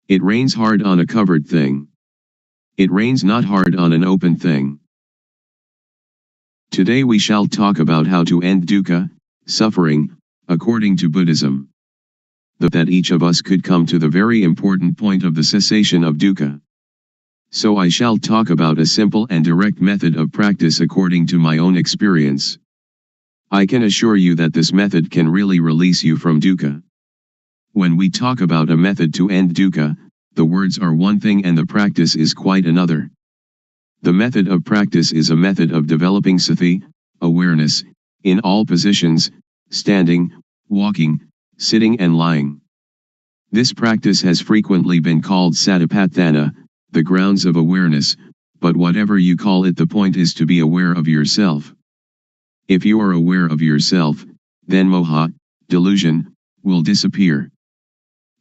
It rains hard on a covered thing. It rains not hard on an open thing. Today we shall talk about how to end dukkha, suffering, according to Buddhism. That each of us could come to the very important point of the cessation of dukkha. So I shall talk about a simple and direct method of practice according to my own experience. I can assure you that this method can really release you from dukkha. When we talk about a method to end dukkha, the words are one thing and the practice is quite another. The method of practice is a method of developing sati, awareness, in all positions, standing, walking, sitting and lying. This practice has frequently been called satipatthana, the grounds of awareness, but whatever you call it, the point is to be aware of yourself. If you are aware of yourself, then moha, delusion, will disappear.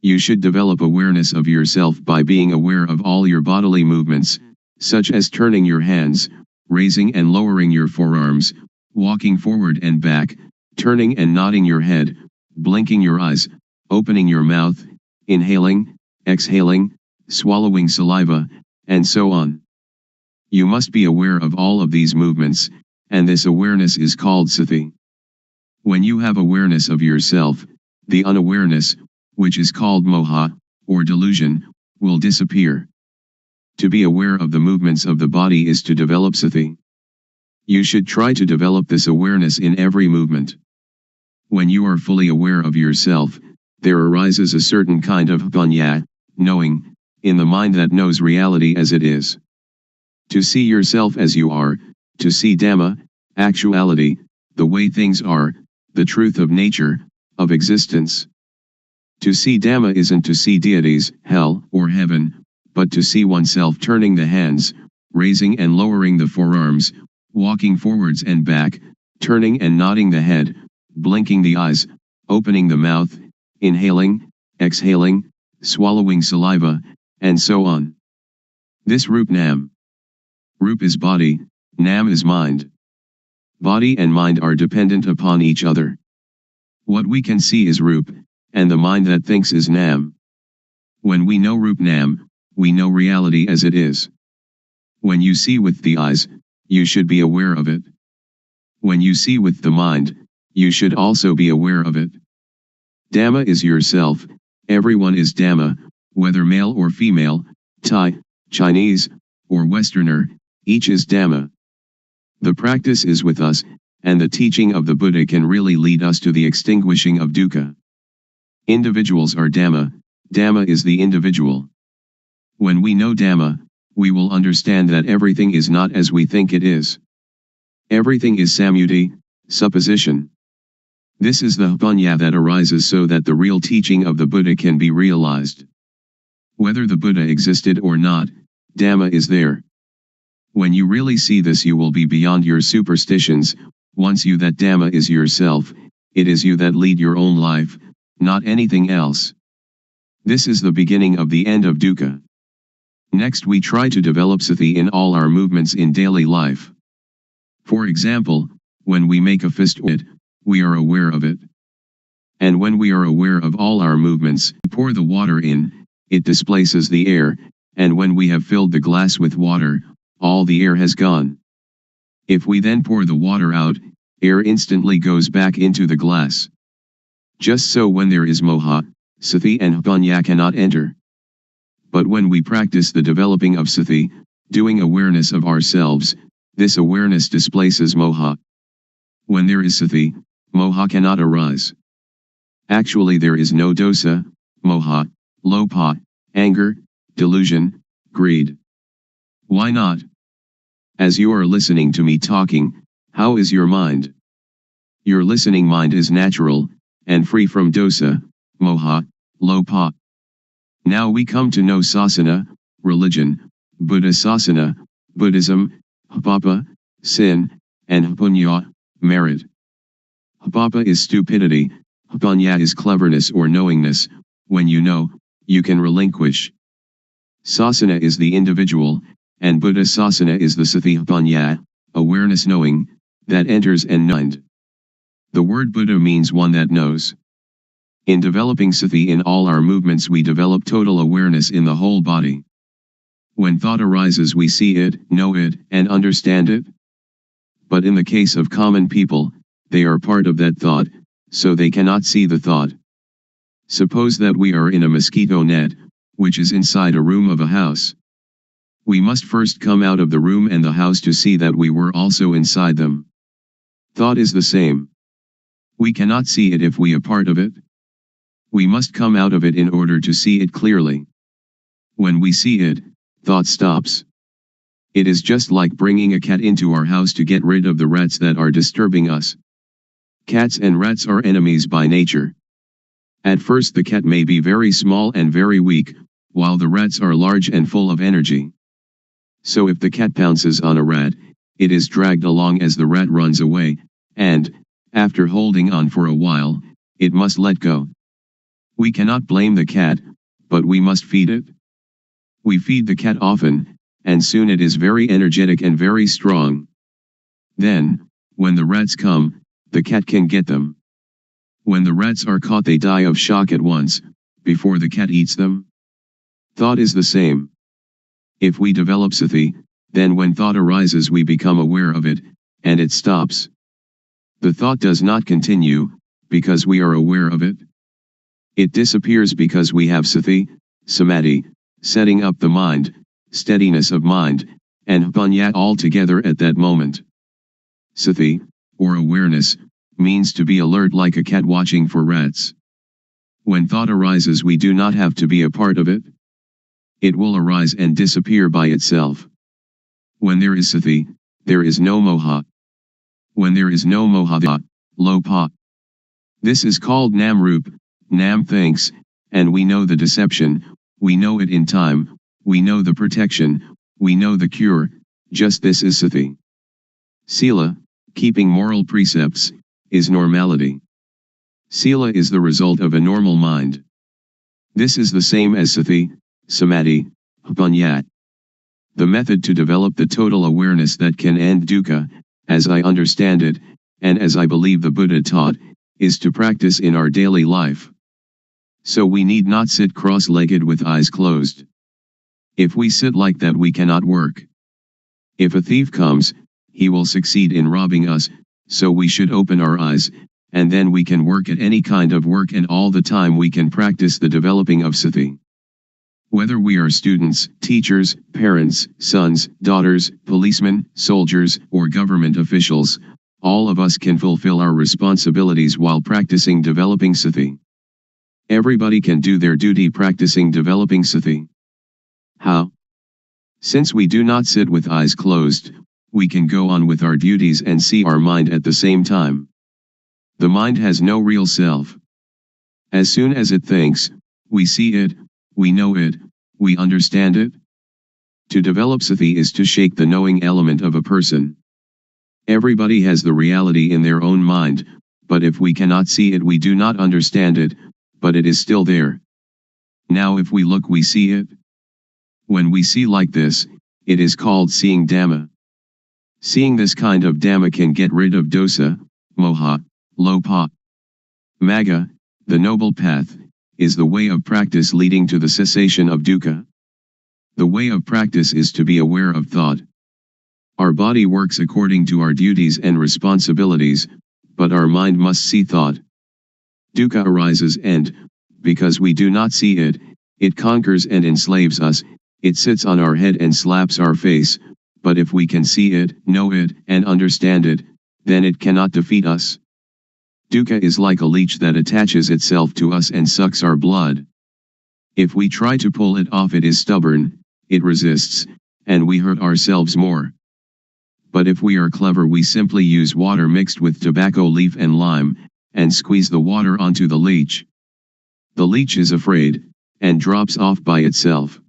You should develop awareness of yourself by being aware of all your bodily movements, such as turning your hands, raising and lowering your forearms, walking forward and back, turning and nodding your head, blinking your eyes, opening your mouth, inhaling, exhaling, swallowing saliva, and so on. You must be aware of all of these movements, and this awareness is called sati. When you have awareness of yourself, the unawareness, which is called moha, or delusion, will disappear. To be aware of the movements of the body is to develop sati. You should try to develop this awareness in every movement. When you are fully aware of yourself, there arises a certain kind of panya, knowing, in the mind that knows reality as it is. To see yourself as you are, to see Dhamma, actuality, the way things are, the truth of nature, of existence. To see Dhamma isn't to see deities, hell, or heaven, but to see oneself turning the hands, raising and lowering the forearms, walking forwards and back, turning and nodding the head, blinking the eyes, opening the mouth, inhaling, exhaling, swallowing saliva, and so on. This Rup Nam. Rup is body, Nam is mind. Body and mind are dependent upon each other. What we can see is Rup, and the mind that thinks is Nam. When we know Rup Nam, we know reality as it is. When you see with the eyes, you should be aware of it. When you see with the mind, you should also be aware of it. Dhamma is yourself, everyone is Dhamma, whether male or female, Thai, Chinese, or Westerner, each is Dhamma. The practice is with us, and the teaching of the Buddha can really lead us to the extinguishing of dukkha. Individuals are Dhamma, Dhamma is the individual. When we know Dhamma, we will understand that everything is not as we think it is. Everything is samyuti, supposition. This is the panya that arises so that the real teaching of the Buddha can be realized. Whether the Buddha existed or not, Dhamma is there. When you really see this, you will be beyond your superstitions. Once you that Dhamma is yourself, it is you that lead your own life, not anything else. This is the beginning of the end of dukkha. Next we try to develop sati in all our movements in daily life. For example, when we make a fist, we are aware of it. And when we are aware of all our movements, pour the water in, it displaces the air, and when we have filled the glass with water, all the air has gone. If we then pour the water out, air instantly goes back into the glass. Just so when there is moha, sati and panya cannot enter. But when we practice the developing of sati, doing awareness of ourselves, this awareness displaces moha. When there is sati, moha cannot arise. Actually there is no dosa, moha, lopa, anger, delusion, greed. Why not? As you are listening to me talking, how is your mind? Your listening mind is natural, and free from dosa, moha, lopa. Now we come to know sasana, religion, Buddha sasana, Buddhism, papa, sin, and punya, merit. Papa is stupidity, punya is cleverness or knowingness. When you know, you can relinquish. Sasana is the individual, and Buddha sasana is the sati punya, awareness knowing, that enters and mind. The word Buddha means one that knows. In developing sati in all our movements we develop total awareness in the whole body. When thought arises we see it, know it, and understand it. But in the case of common people, they are part of that thought, so they cannot see the thought. Suppose that we are in a mosquito net, which is inside a room of a house. We must first come out of the room and the house to see that we were also inside them. Thought is the same. We cannot see it if we are part of it. We must come out of it in order to see it clearly. When we see it, thought stops. It is just like bringing a cat into our house to get rid of the rats that are disturbing us. Cats and rats are enemies by nature. At first the cat may be very small and very weak, while the rats are large and full of energy. So if the cat pounces on a rat, it is dragged along as the rat runs away, and, after holding on for a while, it must let go. We cannot blame the cat, but we must feed it. We feed the cat often, and soon it is very energetic and very strong. Then, when the rats come, the cat can get them. When the rats are caught they die of shock at once, before the cat eats them. Thought is the same. If we develop sati, then when thought arises we become aware of it, and it stops. The thought does not continue, because we are aware of it. It disappears because we have sati, samadhi, setting up the mind, steadiness of mind, and punya all together at that moment. Sati, or awareness, means to be alert like a cat watching for rats. When thought arises we do not have to be a part of it. It will arise and disappear by itself. When there is sati, there is no moha. When there is no moha, lopa. This is called namrup, nam thinks, and we know the deception, we know it in time, we know the protection, we know the cure, just this is sati. Sila, keeping moral precepts, is normality. Sila is the result of a normal mind. This is the same as sati, samadhi, punya. The method to develop the total awareness that can end dukkha, as I understand it, and as I believe the Buddha taught, is to practice in our daily life. So we need not sit cross-legged with eyes closed. If we sit like that we cannot work. If a thief comes, he will succeed in robbing us, so we should open our eyes, and then we can work at any kind of work and all the time we can practice the developing of sati. Whether we are students, teachers, parents, sons, daughters, policemen, soldiers, or government officials, all of us can fulfill our responsibilities while practicing developing sati. Everybody can do their duty practicing developing sati. How? Since we do not sit with eyes closed, we can go on with our duties and see our mind at the same time. The mind has no real self. As soon as it thinks, we see it, we know it, we understand it. To develop sati is to shake the knowing element of a person. Everybody has the reality in their own mind, but if we cannot see it we do not understand it, but it is still there. Now if we look we see it. When we see like this, it is called seeing Dhamma. Seeing this kind of Dhamma can get rid of dosa, moha, lopa. Magga, the noble path, is the way of practice leading to the cessation of dukkha. The way of practice is to be aware of thought. Our body works according to our duties and responsibilities, but our mind must see thought. Dukkha arises and, because we do not see it, it conquers and enslaves us, it sits on our head and slaps our face, but if we can see it, know it, and understand it, then it cannot defeat us. Dukkha is like a leech that attaches itself to us and sucks our blood. If we try to pull it off it is stubborn, it resists, and we hurt ourselves more. But if we are clever we simply use water mixed with tobacco leaf and lime, and squeeze the water onto the leech. The leech is afraid, and drops off by itself.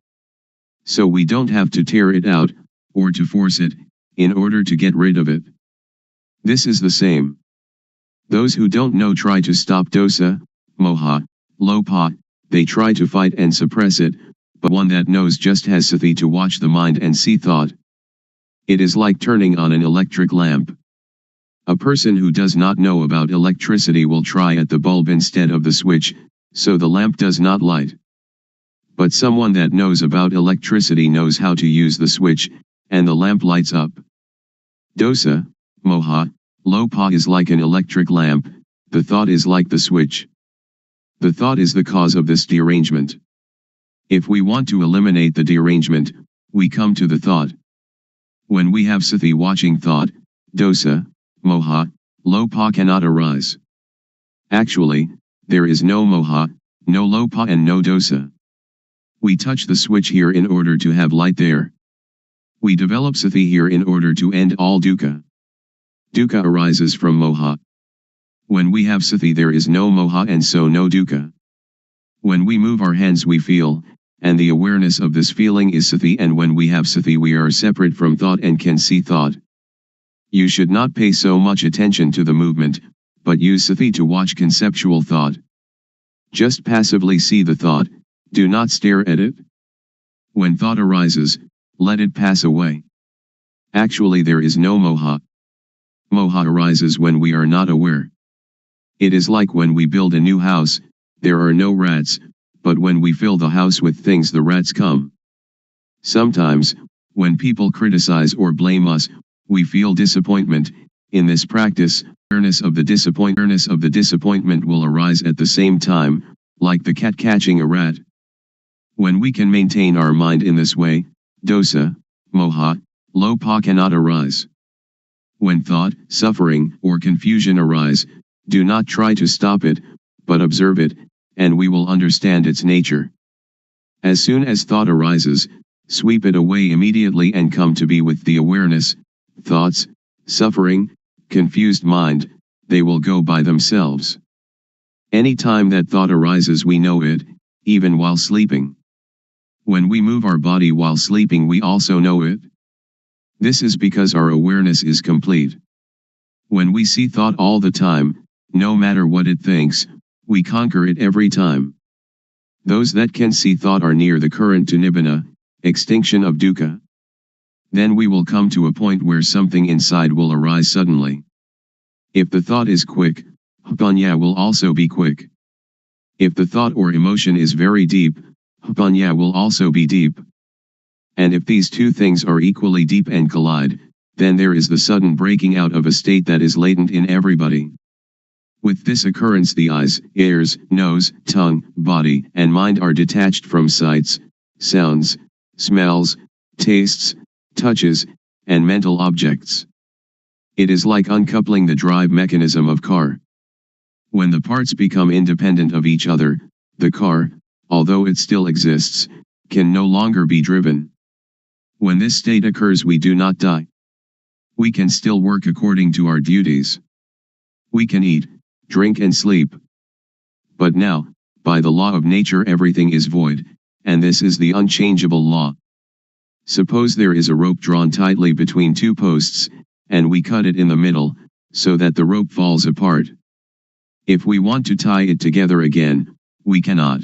So we don't have to tear it out, or to force it, in order to get rid of it. This is the same. Those who don't know try to stop dosa, moha, lopa, they try to fight and suppress it, but one that knows just has sati to watch the mind and see thought. It is like turning on an electric lamp. A person who does not know about electricity will try at the bulb instead of the switch, so the lamp does not light. But someone that knows about electricity knows how to use the switch, and the lamp lights up. Dosa, moha, lopa is like an electric lamp, the thought is like the switch. The thought is the cause of this derangement. If we want to eliminate the derangement, we come to the thought. When we have sati watching thought, dosa, moha, lopa cannot arise. Actually, there is no moha, no lopa and no dosa. We touch the switch here in order to have light there. We develop sati here in order to end all dukkha. Dukkha arises from moha. When we have sati there is no moha and so no dukkha. When we move our hands we feel, and the awareness of this feeling is sati, and when we have sati we are separate from thought and can see thought. You should not pay so much attention to the movement, but use sati to watch conceptual thought. Just passively see the thought, do not stare at it. When thought arises, let it pass away. Actually there is no moha. Moha arises when we are not aware. It is like when we build a new house, there are no rats, but when we fill the house with things the rats come. Sometimes, when people criticize or blame us, we feel disappointment. In this practice, awareness of the disappointment will arise at the same time, like the cat catching a rat. When we can maintain our mind in this way, dosa, moha, lopa cannot arise. When thought, suffering, or confusion arise, do not try to stop it, but observe it, and we will understand its nature. As soon as thought arises, sweep it away immediately and come to be with the awareness. Thoughts, suffering, confused mind, they will go by themselves. Any time that thought arises we know it, even while sleeping. When we move our body while sleeping we also know it. This is because our awareness is complete. When we see thought all the time, no matter what it thinks, we conquer it every time. Those that can see thought are near the current to nibbana, extinction of dukkha. Then we will come to a point where something inside will arise suddenly. If the thought is quick, upanya will also be quick. If the thought or emotion is very deep, upanya will also be deep. And if these two things are equally deep and collide, then there is the sudden breaking out of a state that is latent in everybody. With this occurrence the eyes, ears, nose, tongue, body, and mind are detached from sights, sounds, smells, tastes, touches, and mental objects. It is like uncoupling the drive mechanism of car. When the parts become independent of each other, the car, although it still exists, can no longer be driven. When this state occurs we do not die. We can still work according to our duties. We can eat, drink and sleep. But now, by the law of nature everything is void, and this is the unchangeable law. Suppose there is a rope drawn tightly between two posts, and we cut it in the middle, so that the rope falls apart. If we want to tie it together again, we cannot.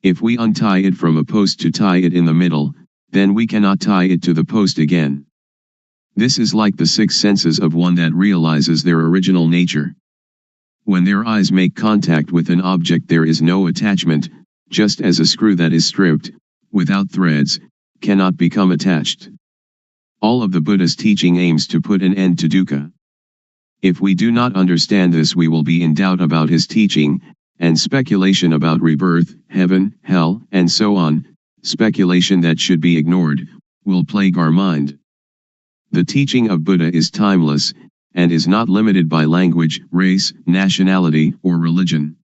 If we untie it from a post to tie it in the middle, then we cannot tie it to the post again. This is like the six senses of one that realizes their original nature. When their eyes make contact with an object there is no attachment, just as a screw that is stripped, without threads, cannot become attached. All of the Buddha's teaching aims to put an end to dukkha. If we do not understand this we will be in doubt about his teaching, and speculation about rebirth, heaven, hell, and so on, speculation that should be ignored, will plague our mind. The teaching of Buddha is timeless, and is not limited by language, race, nationality, or religion.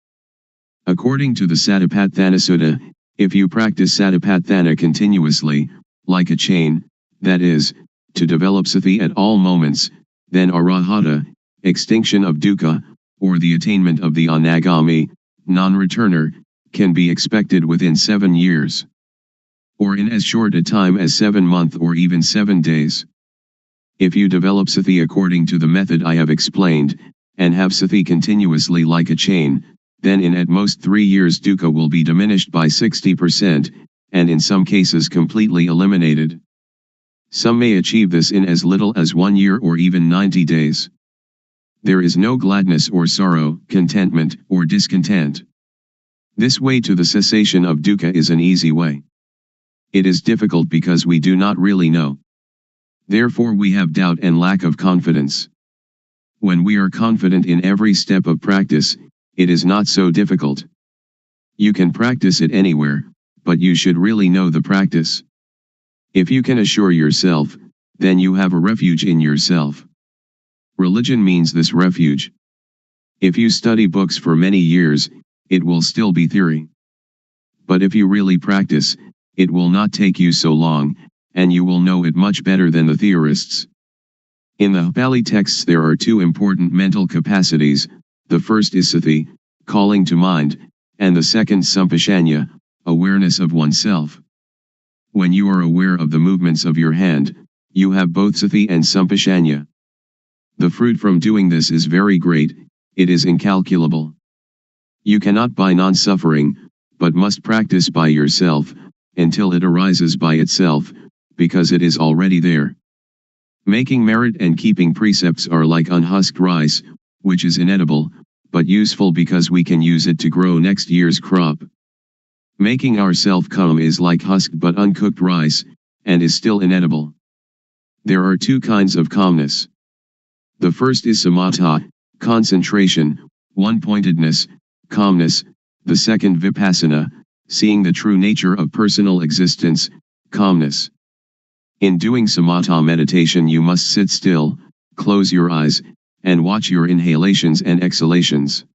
According to the Satipatthana Sutta, if you practice Satipatthana continuously, like a chain, that is, to develop sati at all moments, then arahata, extinction of dukkha, or the attainment of the anagami, non-returner, can be expected within 7 years. Or in as short a time as 7 months or even 7 days. If you develop sati according to the method I have explained, and have sati continuously like a chain, then in at most 3 years dukkha will be diminished by 60%, and in some cases completely eliminated. Some may achieve this in as little as 1 year or even 90 days. There is no gladness or sorrow, contentment or discontent. This way to the cessation of dukkha is an easy way. It is difficult because we do not really know. Therefore we have doubt and lack of confidence. When we are confident in every step of practice, it is not so difficult. You can practice it anywhere, but you should really know the practice. If you can assure yourself, then you have a refuge in yourself. Religion means this refuge. If you study books for many years, it will still be theory. But if you really practice, it will not take you so long, and you will know it much better than the theorists. In the Pali texts there are 2 important mental capacities, the first is sati, calling to mind, and the second sampashanya, awareness of oneself. When you are aware of the movements of your hand, you have both sati and sampashanya. The fruit from doing this is very great, it is incalculable. You cannot buy non-suffering, but must practice by yourself, until it arises by itself, because it is already there. Making merit and keeping precepts are like unhusked rice, which is inedible, but useful because we can use it to grow next year's crop. Making ourself calm is like husked but uncooked rice, and is still inedible. There are 2 kinds of calmness. The first is samatha, concentration, one-pointedness, calmness, the second vipassana, seeing the true nature of personal existence, calmness. In doing samatha meditation you must sit still, close your eyes, and watch your inhalations and exhalations.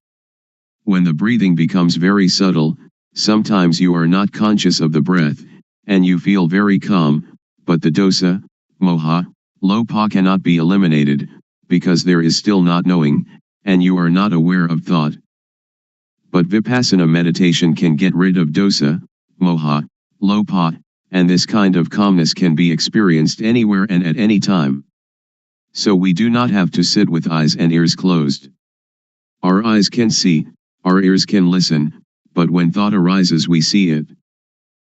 When the breathing becomes very subtle, sometimes you are not conscious of the breath, and you feel very calm, but the dosa, moha, lopa cannot be eliminated, because there is still not knowing, and you are not aware of thought. But vipassana meditation can get rid of dosa, moha, lopa, and this kind of calmness can be experienced anywhere and at any time. So we do not have to sit with eyes and ears closed. Our eyes can see, our ears can listen, but when thought arises we see it.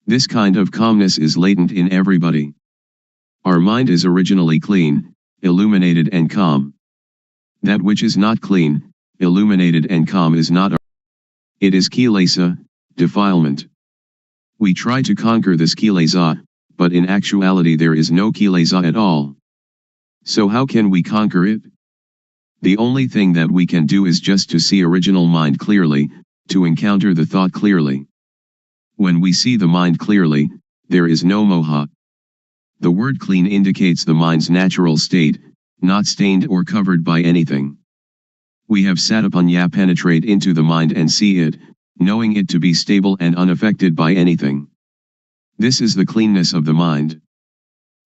This kind of calmness is latent in everybody. Our mind is originally clean, illuminated and calm. That which is not clean, illuminated and calm is not. It is kilesa, defilement. We try to conquer this kilesa, but in actuality there is no kilesa at all. So how can we conquer it? The only thing that we can do is just to see original mind clearly, to encounter the thought clearly. When we see the mind clearly, there is no moha. The word clean indicates the mind's natural state, not stained or covered by anything. We have satipanya penetrate into the mind and see it, knowing it to be stable and unaffected by anything. This is the cleanness of the mind.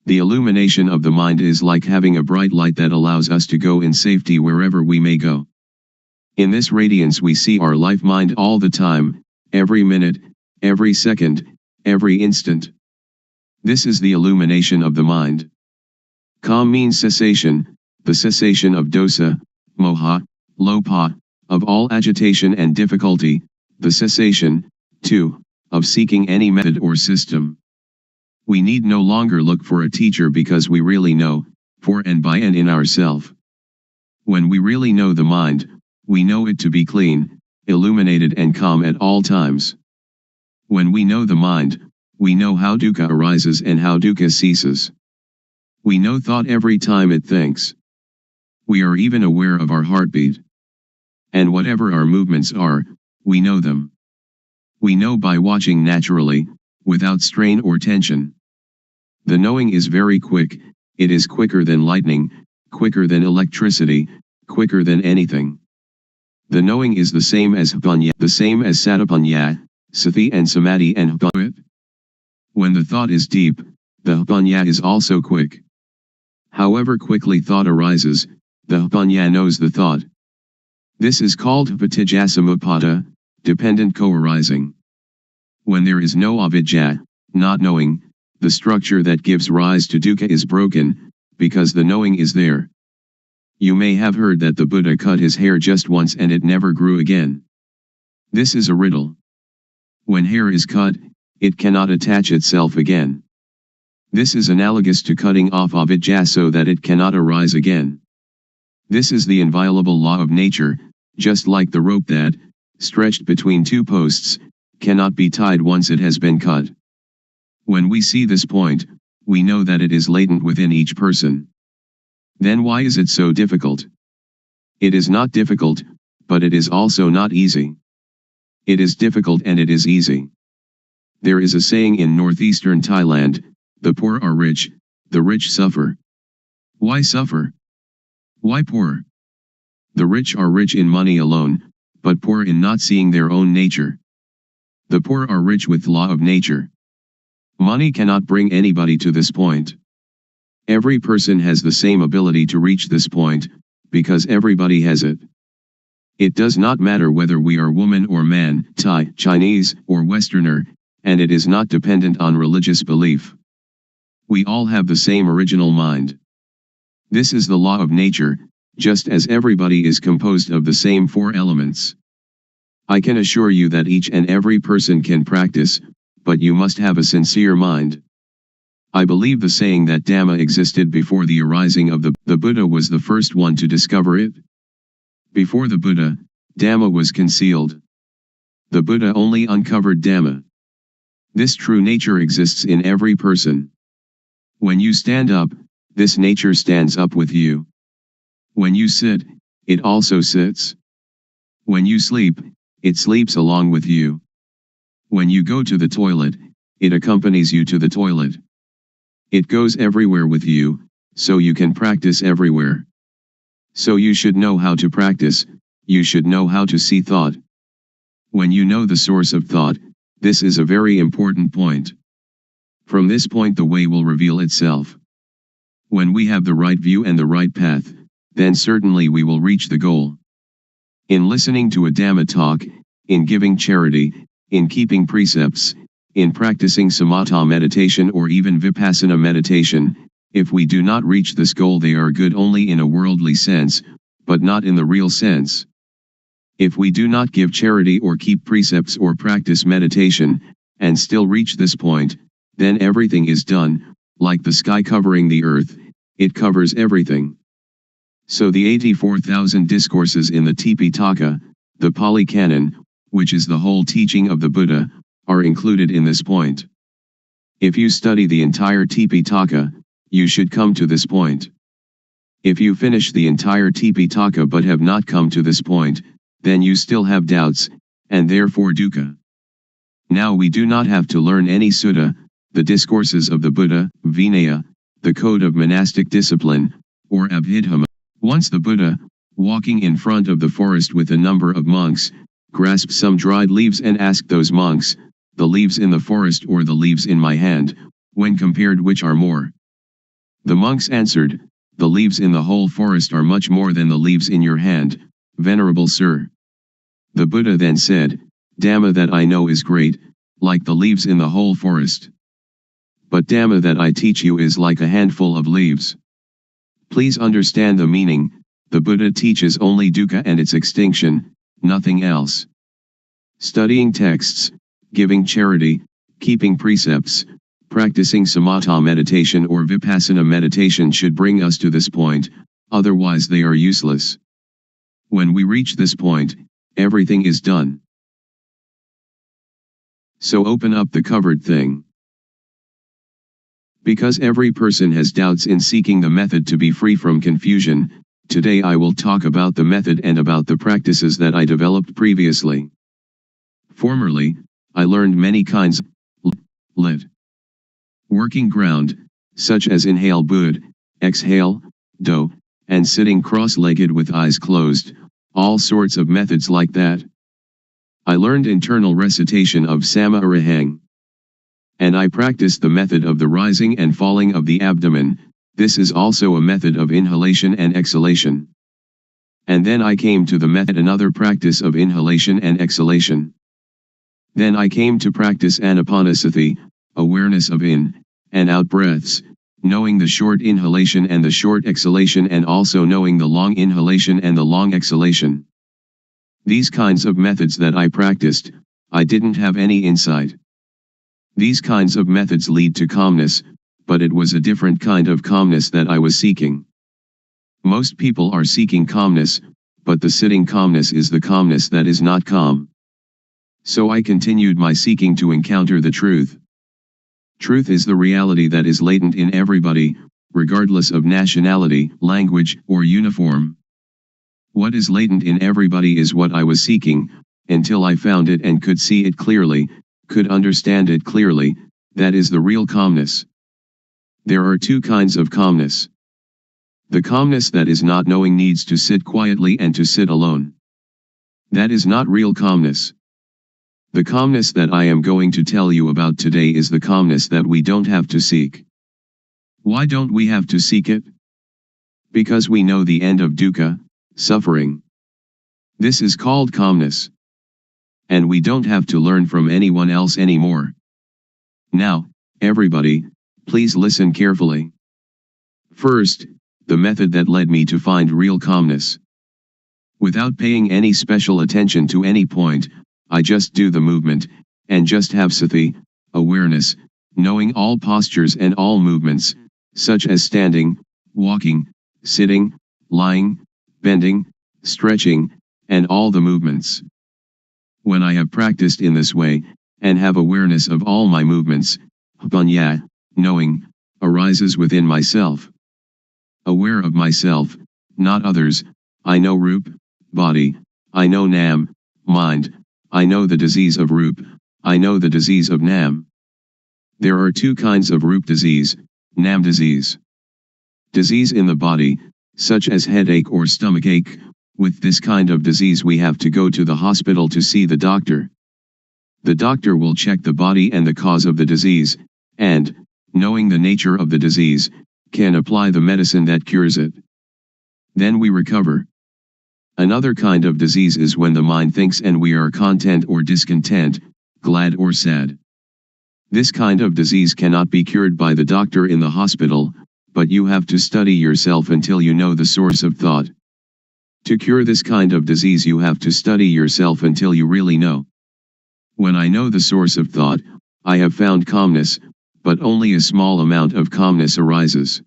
The illumination of the mind is like having a bright light that allows us to go in safety wherever we may go. In this radiance we see our life mind all the time, every minute, every second, every instant. This is the illumination of the mind. Calm means cessation, the cessation of dosa, moha, lopa, of all agitation and difficulty, the cessation, too, of seeking any method or system. We need no longer look for a teacher because we really know, for and by and in ourself. When we really know the mind, we know it to be clean, illuminated and calm at all times. When we know the mind, we know how dukkha arises and how dukkha ceases. We know thought every time it thinks. We are even aware of our heartbeat. And whatever our movements are, we know them. We know by watching naturally, without strain or tension. The knowing is very quick, it is quicker than lightning, quicker than electricity, quicker than anything. The knowing is the same as Vipassana, the same as Satipanya, Sati and Samadhi and Vipassana. When the thought is deep, the Vipassana is also quick. However quickly thought arises, the Vipassana knows the thought. This is called Vijjasamuppada, dependent co-arising. When there is no avijja, not knowing, the structure that gives rise to dukkha is broken, because the knowing is there. You may have heard that the Buddha cut his hair just once and it never grew again. This is a riddle. When hair is cut, it cannot attach itself again. This is analogous to cutting off avijja so that it cannot arise again. This is the inviolable law of nature, just like the rope that, stretched between two posts, cannot be tied once it has been cut. When we see this point, we know that it is latent within each person. Then why is it so difficult? It is not difficult, but it is also not easy. It is difficult and it is easy. There is a saying in northeastern Thailand, the poor are rich, the rich suffer. Why suffer? Why poor? The rich are rich in money alone, but poor in not seeing their own nature. The poor are rich with law of nature. Money cannot bring anybody to this point. Every person has the same ability to reach this point, because everybody has it. It does not matter whether we are woman or man, Thai, Chinese, or Westerner, and it is not dependent on religious belief. We all have the same original mind. This is the law of nature, just as everybody is composed of the same four elements. I can assure you that each and every person can practice, but you must have a sincere mind. I believe the saying that Dhamma existed before the arising of the Buddha was the first one to discover it. Before the Buddha, Dhamma was concealed. The Buddha only uncovered Dhamma. This true nature exists in every person. When you stand up, this nature stands up with you. When you sit, it also sits. When you sleep, it sleeps along with you. When you go to the toilet, it accompanies you to the toilet. It goes everywhere with you, so you can practice everywhere. So you should know how to practice, you should know how to see thought. When you know the source of thought, this is a very important point. From this point the way will reveal itself. When we have the right view and the right path, then certainly we will reach the goal. In listening to a Dhamma talk, in giving charity, in keeping precepts, in practicing samatha meditation or even vipassana meditation, if we do not reach this goal they are good only in a worldly sense, but not in the real sense. If we do not give charity or keep precepts or practice meditation, and still reach this point, then everything is done, like the sky covering the earth, it covers everything. So the 84,000 discourses in the Tipitaka, the Pali Canon, which is the whole teaching of the Buddha, are included in this point. If you study the entire Tipitaka, you should come to this point. If you finish the entire Tipitaka but have not come to this point, then you still have doubts, and therefore dukkha. Now we do not have to learn any sutta, the discourses of the Buddha, Vinaya, the code of monastic discipline, or Abhidhamma. Once the Buddha, walking in front of the forest with a number of monks, grasped some dried leaves and asked those monks, the leaves in the forest or the leaves in my hand, when compared which are more? The monks answered, the leaves in the whole forest are much more than the leaves in your hand, venerable sir. The Buddha then said, Dhamma that I know is great, like the leaves in the whole forest. But Dhamma that I teach you is like a handful of leaves. Please understand the meaning, the Buddha teaches only dukkha and its extinction, nothing else. Studying texts, giving charity, keeping precepts, practicing samatha meditation or vipassana meditation should bring us to this point, otherwise they are useless. When we reach this point, everything is done. So open up the covered thing. Because every person has doubts in seeking the method to be free from confusion, today I will talk about the method and about the practices that I developed previously. Formerly, I learned many kinds of lit. Working ground, such as inhale bud, exhale, do, and sitting cross-legged with eyes closed, all sorts of methods like that. I learned internal recitation of Sama Arahang. And I practiced the method of the rising and falling of the abdomen. This is also a method of inhalation and exhalation. And then I came to the method, another practice of inhalation and exhalation. Then I came to practice anapanasati, awareness of in and out breaths, knowing the short inhalation and the short exhalation, and also knowing the long inhalation and the long exhalation. These kinds of methods that I practiced, I didn't have any insight. These kinds of methods lead to calmness, but it was a different kind of calmness that I was seeking. Most people are seeking calmness, but the sitting calmness is the calmness that is not calm. So I continued my seeking to encounter the truth. Truth is the reality that is latent in everybody, regardless of nationality, language, or uniform. What is latent in everybody is what I was seeking, until I found it and could see it clearly, could understand it clearly. That is the real calmness. There are two kinds of calmness. The calmness that is not knowing needs to sit quietly and to sit alone. That is not real calmness. The calmness that I am going to tell you about today is the calmness that we don't have to seek. Why don't we have to seek it? Because we know the end of dukkha, suffering. This is called calmness. And we don't have to learn from anyone else anymore. Now, everybody, please listen carefully. First, the method that led me to find real calmness. Without paying any special attention to any point, I just do the movement, and just have sati, awareness, knowing all postures and all movements, such as standing, walking, sitting, lying, bending, stretching, and all the movements. When I have practiced in this way, and have awareness of all my movements, panya, knowing, arises within myself. Aware of myself, not others, I know rup, body, I know nam, mind, I know the disease of rup, I know the disease of nam. There are two kinds of rup disease, nam disease. Disease in the body, such as headache or stomachache. With this kind of disease we have to go to the hospital to see the doctor. The doctor will check the body and the cause of the disease, and, knowing the nature of the disease, can apply the medicine that cures it. Then we recover. Another kind of disease is when the mind thinks and we are content or discontent, glad or sad. This kind of disease cannot be cured by the doctor in the hospital, but you have to study yourself until you know the source of thought. To cure this kind of disease you have to study yourself until you really know. When I know the source of thought, I have found calmness, but only a small amount of calmness arises.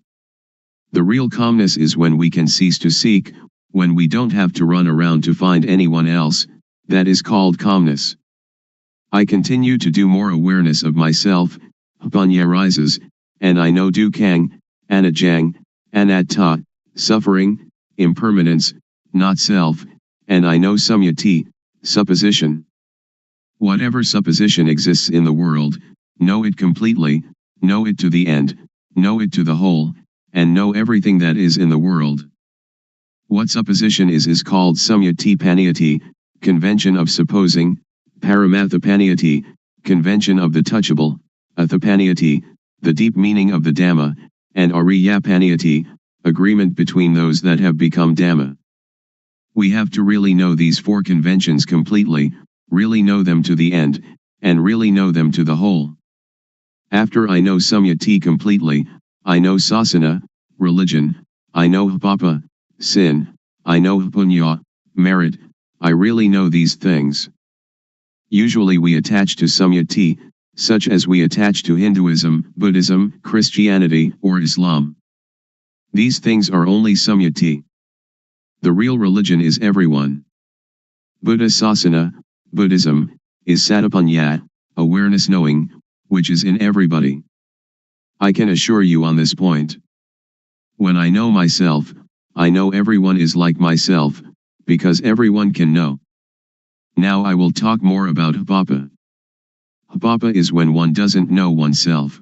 The real calmness is when we can cease to seek, when we don't have to run around to find anyone else, that is called calmness. I continue to do more awareness of myself, panya rises, and I know dukkang, anajang, anatta, suffering, impermanence, not self, and I know samyati, supposition. Whatever supposition exists in the world, know it completely, know it to the end, know it to the whole, and know everything that is in the world. What supposition is called samyati paniyati, convention of supposing, paramathapaniyati, convention of the touchable, athapaniyati, the deep meaning of the Dhamma, and ariyapaniyati, agreement between those that have become Dhamma. We have to really know these four conventions completely, really know them to the end, and really know them to the whole. After I know samyati completely, I know sasana, religion, I know papa, sin, I know punya, merit, I really know these things. Usually we attach to samyati, such as we attach to Hinduism, Buddhism, Christianity, or Islam. These things are only samyati. The real religion is everyone. Buddha sasana, Buddhism, is satapanya, awareness knowing, which is in everybody. I can assure you on this point. When I know myself, I know everyone is like myself, because everyone can know. Now I will talk more about hapapa. Hapapa is when one doesn't know oneself.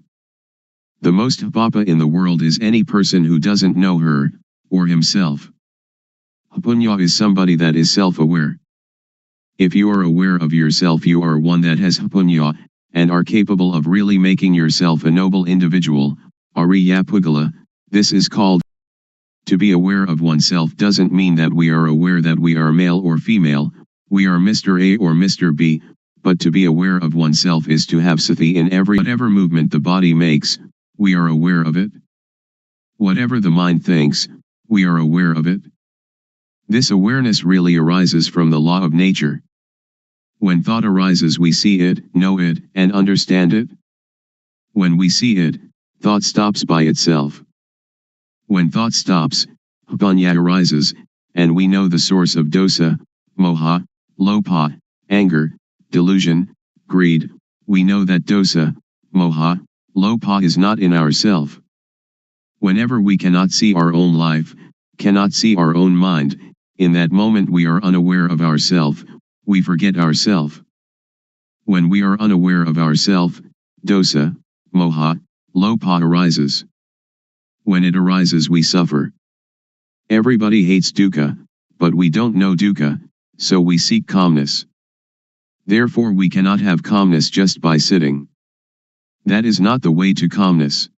The most hapapa in the world is any person who doesn't know her, or himself. Hapunya is somebody that is self-aware. If you are aware of yourself, you are one that has hapunya, and are capable of really making yourself a noble individual, Ariya Pugala. This is called To be aware of oneself doesn't mean that we are aware that we are male or female, we are Mr. A or Mr. B, but to be aware of oneself is to have sati in whatever movement the body makes, we are aware of it. Whatever the mind thinks, we are aware of it. This awareness really arises from the law of nature. When thought arises, we see it, know it, and understand it. When we see it, thought stops by itself. When thought stops, panya arises, and we know the source of dosa, moha, lopa, anger, delusion, greed. We know that dosa, moha, lopa is not in ourself. Whenever we cannot see our own life, cannot see our own mind, in that moment we are unaware of ourself, we forget ourself. When we are unaware of ourself, dosa, moha, lopa arises. When it arises we suffer. Everybody hates dukkha, but we don't know dukkha, so we seek calmness. Therefore we cannot have calmness just by sitting. That is not the way to calmness.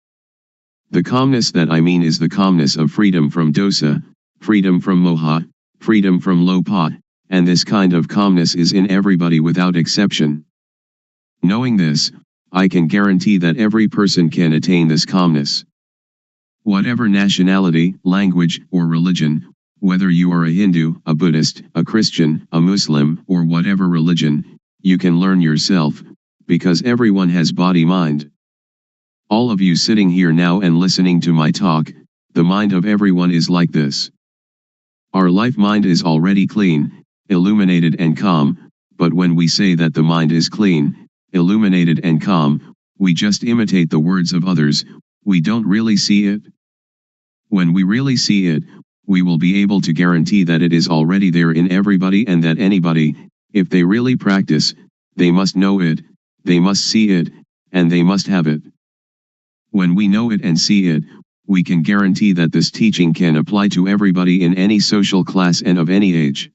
The calmness that I mean is the calmness of freedom from dosa, freedom from moha, freedom from lopa, and this kind of calmness is in everybody without exception. Knowing this, I can guarantee that every person can attain this calmness. Whatever nationality, language, or religion, whether you are a Hindu, a Buddhist, a Christian, a Muslim, or whatever religion, you can learn yourself, because everyone has body-mind. All of you sitting here now and listening to my talk, the mind of everyone is like this. Our life mind is already clean, illuminated and calm, but when we say that the mind is clean, illuminated and calm, we just imitate the words of others, we don't really see it. When we really see it, we will be able to guarantee that it is already there in everybody and that anybody, if they really practice, they must know it, they must see it, and they must have it. When we know it and see it, we can guarantee that this teaching can apply to everybody in any social class and of any age.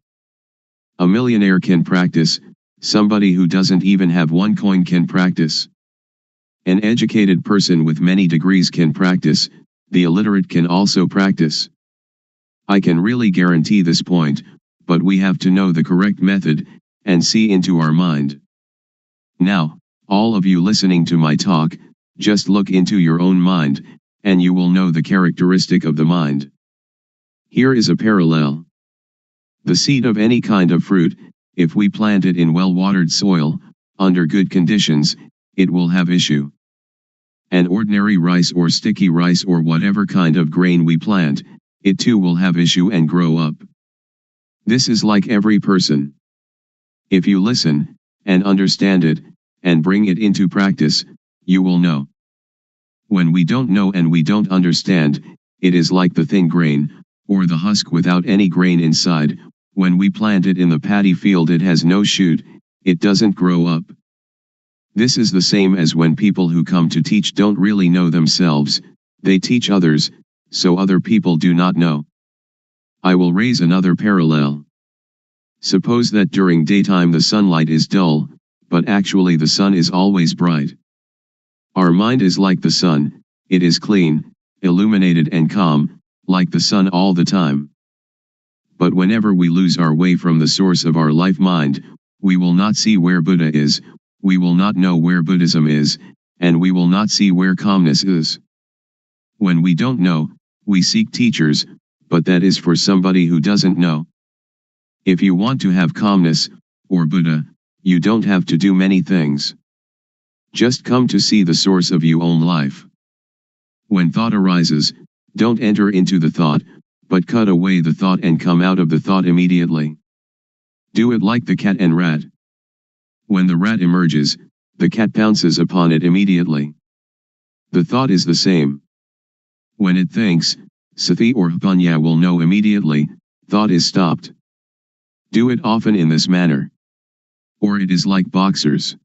A millionaire can practice, somebody who doesn't even have one coin can practice. An educated person with many degrees can practice, the illiterate can also practice. I can really guarantee this point, but we have to know the correct method, and see into our mind. Now, all of you listening to my talk, just look into your own mind, and you will know the characteristic of the mind. Here is a parallel. The seed of any kind of fruit, if we plant it in well-watered soil, under good conditions, it will have issue. An ordinary rice or sticky rice or whatever kind of grain we plant, it too will have issue and grow up. This is like every person. If you listen, and understand it, and bring it into practice, you will know. When we don't know and we don't understand, it is like the thin grain, or the husk without any grain inside. When we plant it in the paddy field it has no shoot, it doesn't grow up. This is the same as when people who come to teach don't really know themselves, they teach others, so other people do not know. I will raise another parallel. Suppose that during daytime the sunlight is dull, but actually the sun is always bright. Our mind is like the sun, it is clean, illuminated and calm, like the sun all the time. But whenever we lose our way from the source of our life mind, we will not see where Buddha is, we will not know where Buddhism is, and we will not see where calmness is. When we don't know, we seek teachers, but that is for somebody who doesn't know. If you want to have calmness, or Buddha, you don't have to do many things. Just come to see the source of your own life. When thought arises, don't enter into the thought, but cut away the thought and come out of the thought immediately. Do it like the cat and rat. When the rat emerges, the cat pounces upon it immediately. The thought is the same. When it thinks, sati or panya will know immediately, thought is stopped. Do it often in this manner. Or it is like boxers.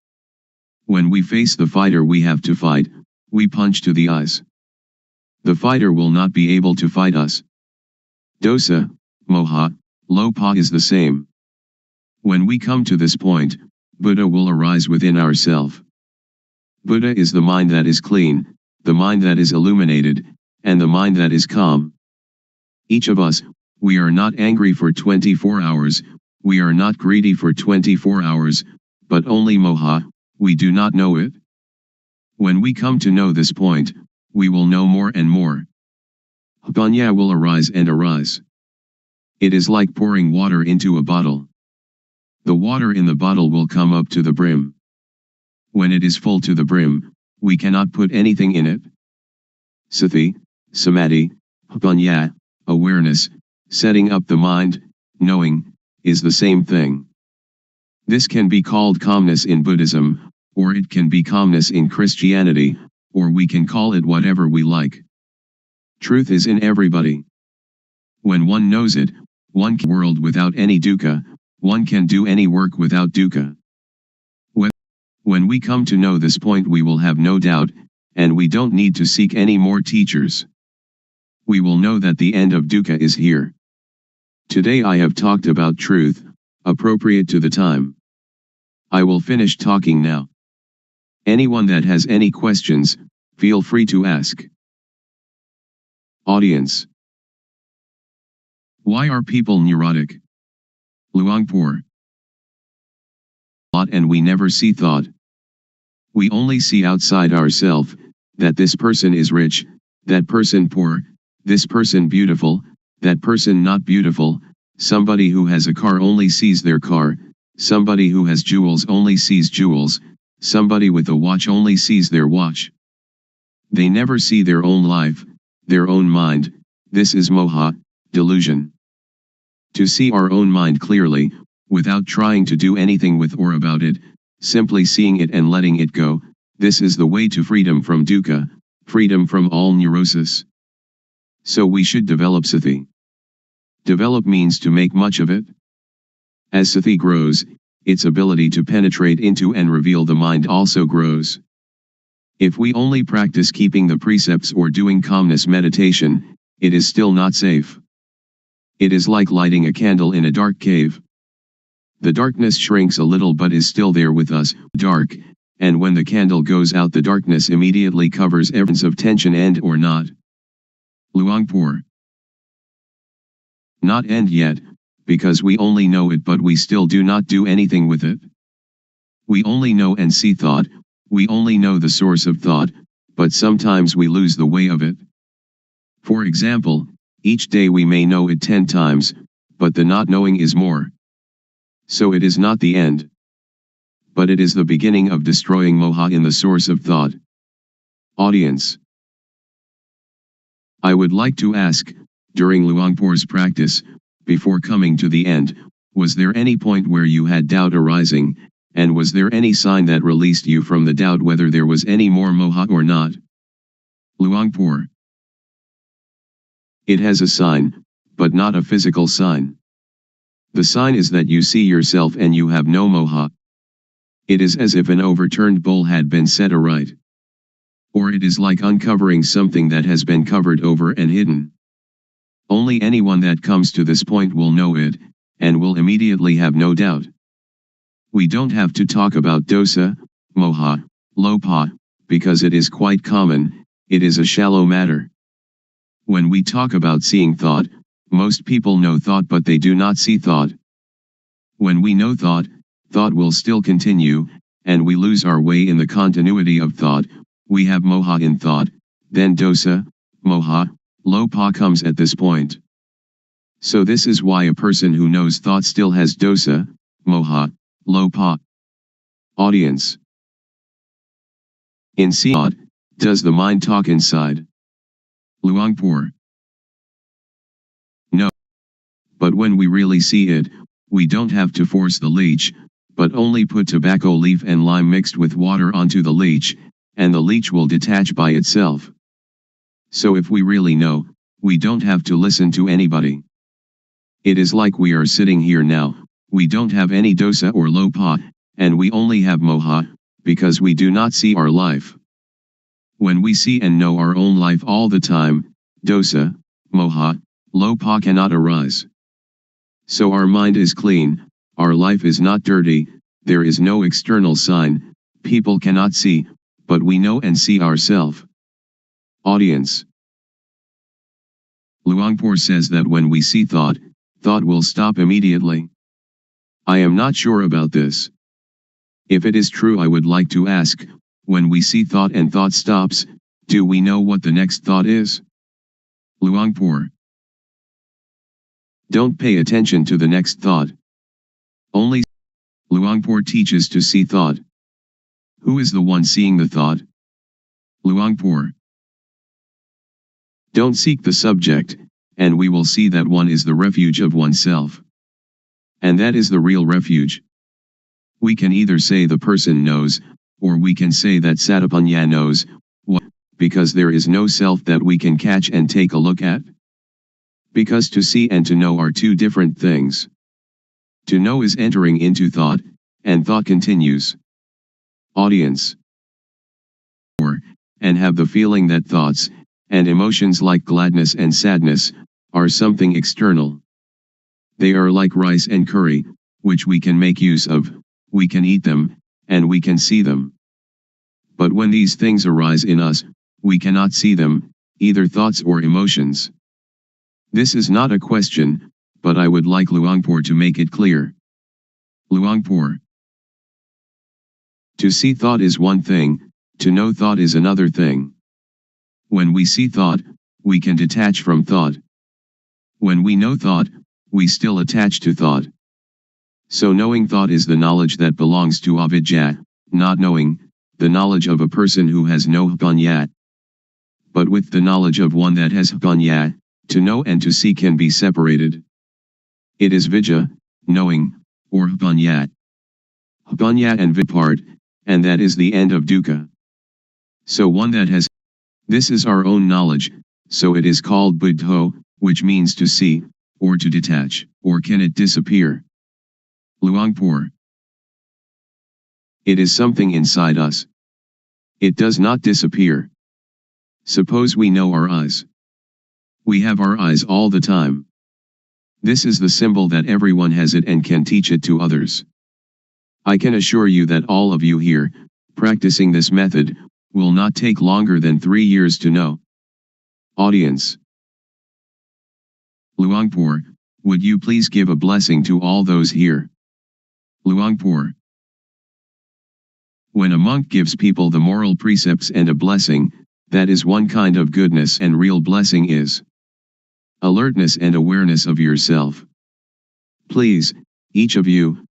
When we face the fighter we have to fight, we punch to the eyes. The fighter will not be able to fight us. Dosa, moha, lopa is the same. When we come to this point, Buddha will arise within ourself. Buddha is the mind that is clean, the mind that is illuminated, and the mind that is calm. Each of us, we are not angry for 24 hours, we are not greedy for 24 hours, but only moha, we do not know it. When we come to know this point, we will know more and more. Panya will arise and arise. It is like pouring water into a bottle. The water in the bottle will come up to the brim. When it is full to the brim, we cannot put anything in it. Sati, samadhi, panya, awareness, setting up the mind, knowing, is the same thing. This can be called calmness in Buddhism, or it can be calmness in Christianity, or we can call it whatever we like. Truth is in everybody. When one knows it, one can world without any dukkha, one can do any work without dukkha. When we come to know this point, we will have no doubt, and we don't need to seek any more teachers. We will know that the end of dukkha is here. Today I have talked about truth, appropriate to the time. I will finish talking now. Anyone that has any questions, feel free to ask. Audience. Why are people neurotic? Luangpor. And we never see thought. We only see outside ourselves, that this person is rich, that person poor, this person beautiful, that person not beautiful. Somebody who has a car only sees their car, somebody who has jewels only sees jewels, somebody with a watch only sees their watch. They never see their own life, their own mind. This is moha, delusion. To see our own mind clearly, without trying to do anything with or about it, simply seeing it and letting it go, this is the way to freedom from dukkha, freedom from all neurosis. So we should develop sati. Develop means to make much of it. As sati grows, its ability to penetrate into and reveal the mind also grows. If we only practice keeping the precepts or doing calmness meditation, it is still not safe. It is like lighting a candle in a dark cave. The darkness shrinks a little but is still there with us, dark, and when the candle goes out, the darkness immediately covers evidence of tension and or not. Luangpor. Not end yet, because we only know it but we still do not do anything with it. We only know and see thought, we only know the source of thought, but sometimes we lose the way of it. For example, each day we may know it 10 times, but the not knowing is more. So it is not the end. But it is the beginning of destroying moha in the source of thought. Audience. I would like to ask, during Luangpor's practice, before coming to the end, was there any point where you had doubt arising, and was there any sign that released you from the doubt whether there was any more moha or not? Luangpor. It has a sign, but not a physical sign. The sign is that you see yourself and you have no moha. It is as if an overturned bowl had been set aright. Or it is like uncovering something that has been covered over and hidden. Only anyone that comes to this point will know it, and will immediately have no doubt. We don't have to talk about dosa, moha, lopa, because it is quite common, it is a shallow matter. When we talk about seeing thought, most people know thought but they do not see thought. When we know thought, thought will still continue, and we lose our way in the continuity of thought. We have moha in thought, then dosa, moha, lopa comes at this point. So this is why a person who knows thought still has dosa, moha, lopa. Audience. In seeing thought, does the mind talk inside? Luangpor. No. But when we really see it, we don't have to force the leech, but only put tobacco leaf and lime mixed with water onto the leech, and the leech will detach by itself. So if we really know, we don't have to listen to anybody. It is like we are sitting here now, we don't have any dosa or lopa, and we only have moha, because we do not see our life. When we see and know our own life all the time, dosa, moha, lopa cannot arise. So our mind is clean, our life is not dirty, there is no external sign, people cannot see, but we know and see ourselves. Audience. Luangpor says that when we see thought, thought will stop immediately. I am not sure about this. If it is true, I would like to ask, when we see thought and thought stops, do we know what the next thought is? Luangpor. Don't pay attention to the next thought. Only Luangpor teaches to see thought. Who is the one seeing the thought? Luangpor. Don't seek the subject, and we will see that one is the refuge of oneself. And that is the real refuge. We can either say the person knows, or we can say that Satapanya knows, what, because there is no self that we can catch and take a look at. Because to see and to know are two different things. To know is entering into thought, and thought continues. Audience. And have the feeling that thoughts, and emotions like gladness and sadness, are something external. They are like rice and curry, which we can make use of, we can eat them, and we can see them. But when these things arise in us, we cannot see them, either thoughts or emotions. This is not a question, but I would like Luangpor to make it clear. Luangpor. To see thought is one thing, to know thought is another thing. When we see thought, we can detach from thought. When we know thought, we still attach to thought. So knowing thought is the knowledge that belongs to avidya, not knowing, the knowledge of a person who has no panya. But with the knowledge of one that has panya, to know and to see can be separated. It is vidya, knowing, or panya. Panya and vipart, and that is the end of dukkha. So one that has, this is our own knowledge, so it is called buddho, which means to see, or to detach, or can it disappear? Luangpor. It is something inside us. It does not disappear. Suppose we know our eyes. We have our eyes all the time. This is the symbol that everyone has it and can teach it to others. I can assure you that all of you here, practicing this method, will not take longer than 3 years to know. Audience. Luangpor, would you please give a blessing to all those here? Luangpor. When a monk gives people the moral precepts and a blessing, that is one kind of goodness, and real blessing is alertness and awareness of yourself. Please, each of you.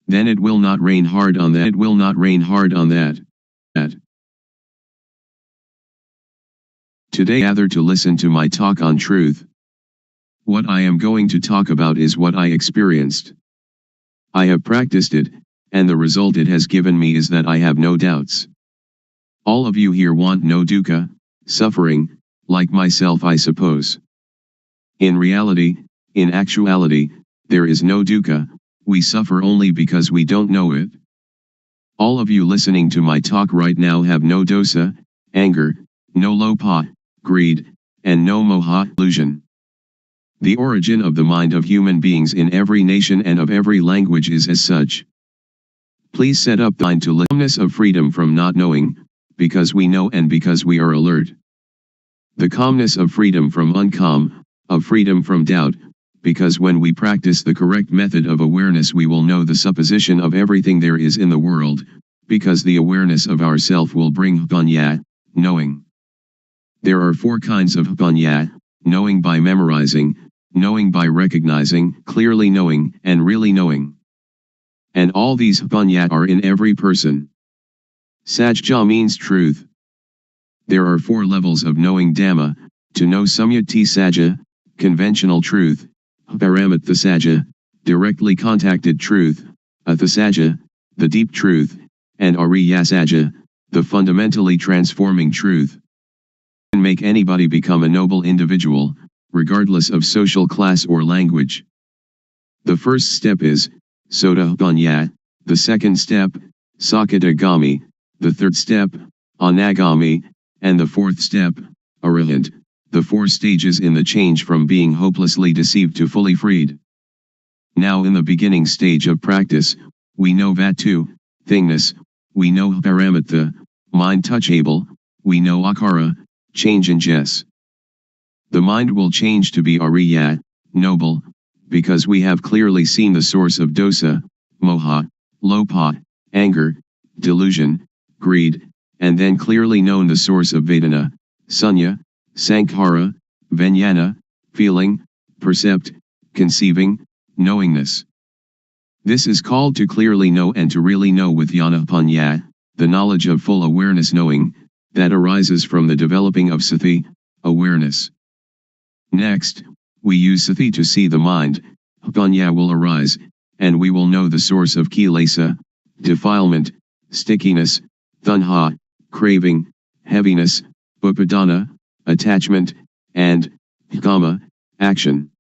Then it will not rain hard on that. It will not rain hard on that. Today gather to listen to my talk on truth. What I am going to talk about is what I experienced. I have practiced it, and the result it has given me is that I have no doubts. All of you here want no dukkha, suffering, like myself I suppose. In reality, in actuality, there is no dukkha, we suffer only because we don't know it. All of you listening to my talk right now have no dosa, anger, no lopa, greed, and no moha, illusion. The origin of the mind of human beings in every nation and of every language is as such. Please set up the mind to calmness of freedom from not knowing, because we know and because we are alert. The calmness of freedom from uncalm, of freedom from doubt, because when we practice the correct method of awareness we will know the supposition of everything there is in the world, because the awareness of ourself will bring panya, knowing. There are 4 kinds of panya, knowing by memorizing, knowing by recognizing, clearly knowing, and really knowing. And all these panya are in every person. Sajja means truth. There are 4 levels of knowing Dhamma, to know Samyati Sajja, conventional truth, Paramatha Sajja, directly contacted truth, Atha Sajja, the deep truth, and Ariya Sajja, the fundamentally transforming truth. Can make anybody become a noble individual, regardless of social class or language. The first step is Sotapanya, the second step, Sakadagami, the third step, Anagami, and the fourth step, Arahant, the 4 stages in the change from being hopelessly deceived to fully freed. Now in the beginning stage of practice, we know Vatu, thingness, we know Paramatha, mind touchable, we know Akara, change in Jess. the mind will change to be ariya, noble, because we have clearly seen the source of dosa, moha, lopa, anger, delusion, greed, and then clearly known the source of vedana, sunya, sankhara, vijnana, feeling, percept, conceiving, knowingness. This is called to clearly know and to really know with jnana panya, the knowledge of full awareness knowing, that arises from the developing of sati, awareness. Next, we use sati to see the mind, panya will arise, and we will know the source of kilesa, defilement, stickiness, tanha, craving, heaviness, upadana, attachment, and kama, action.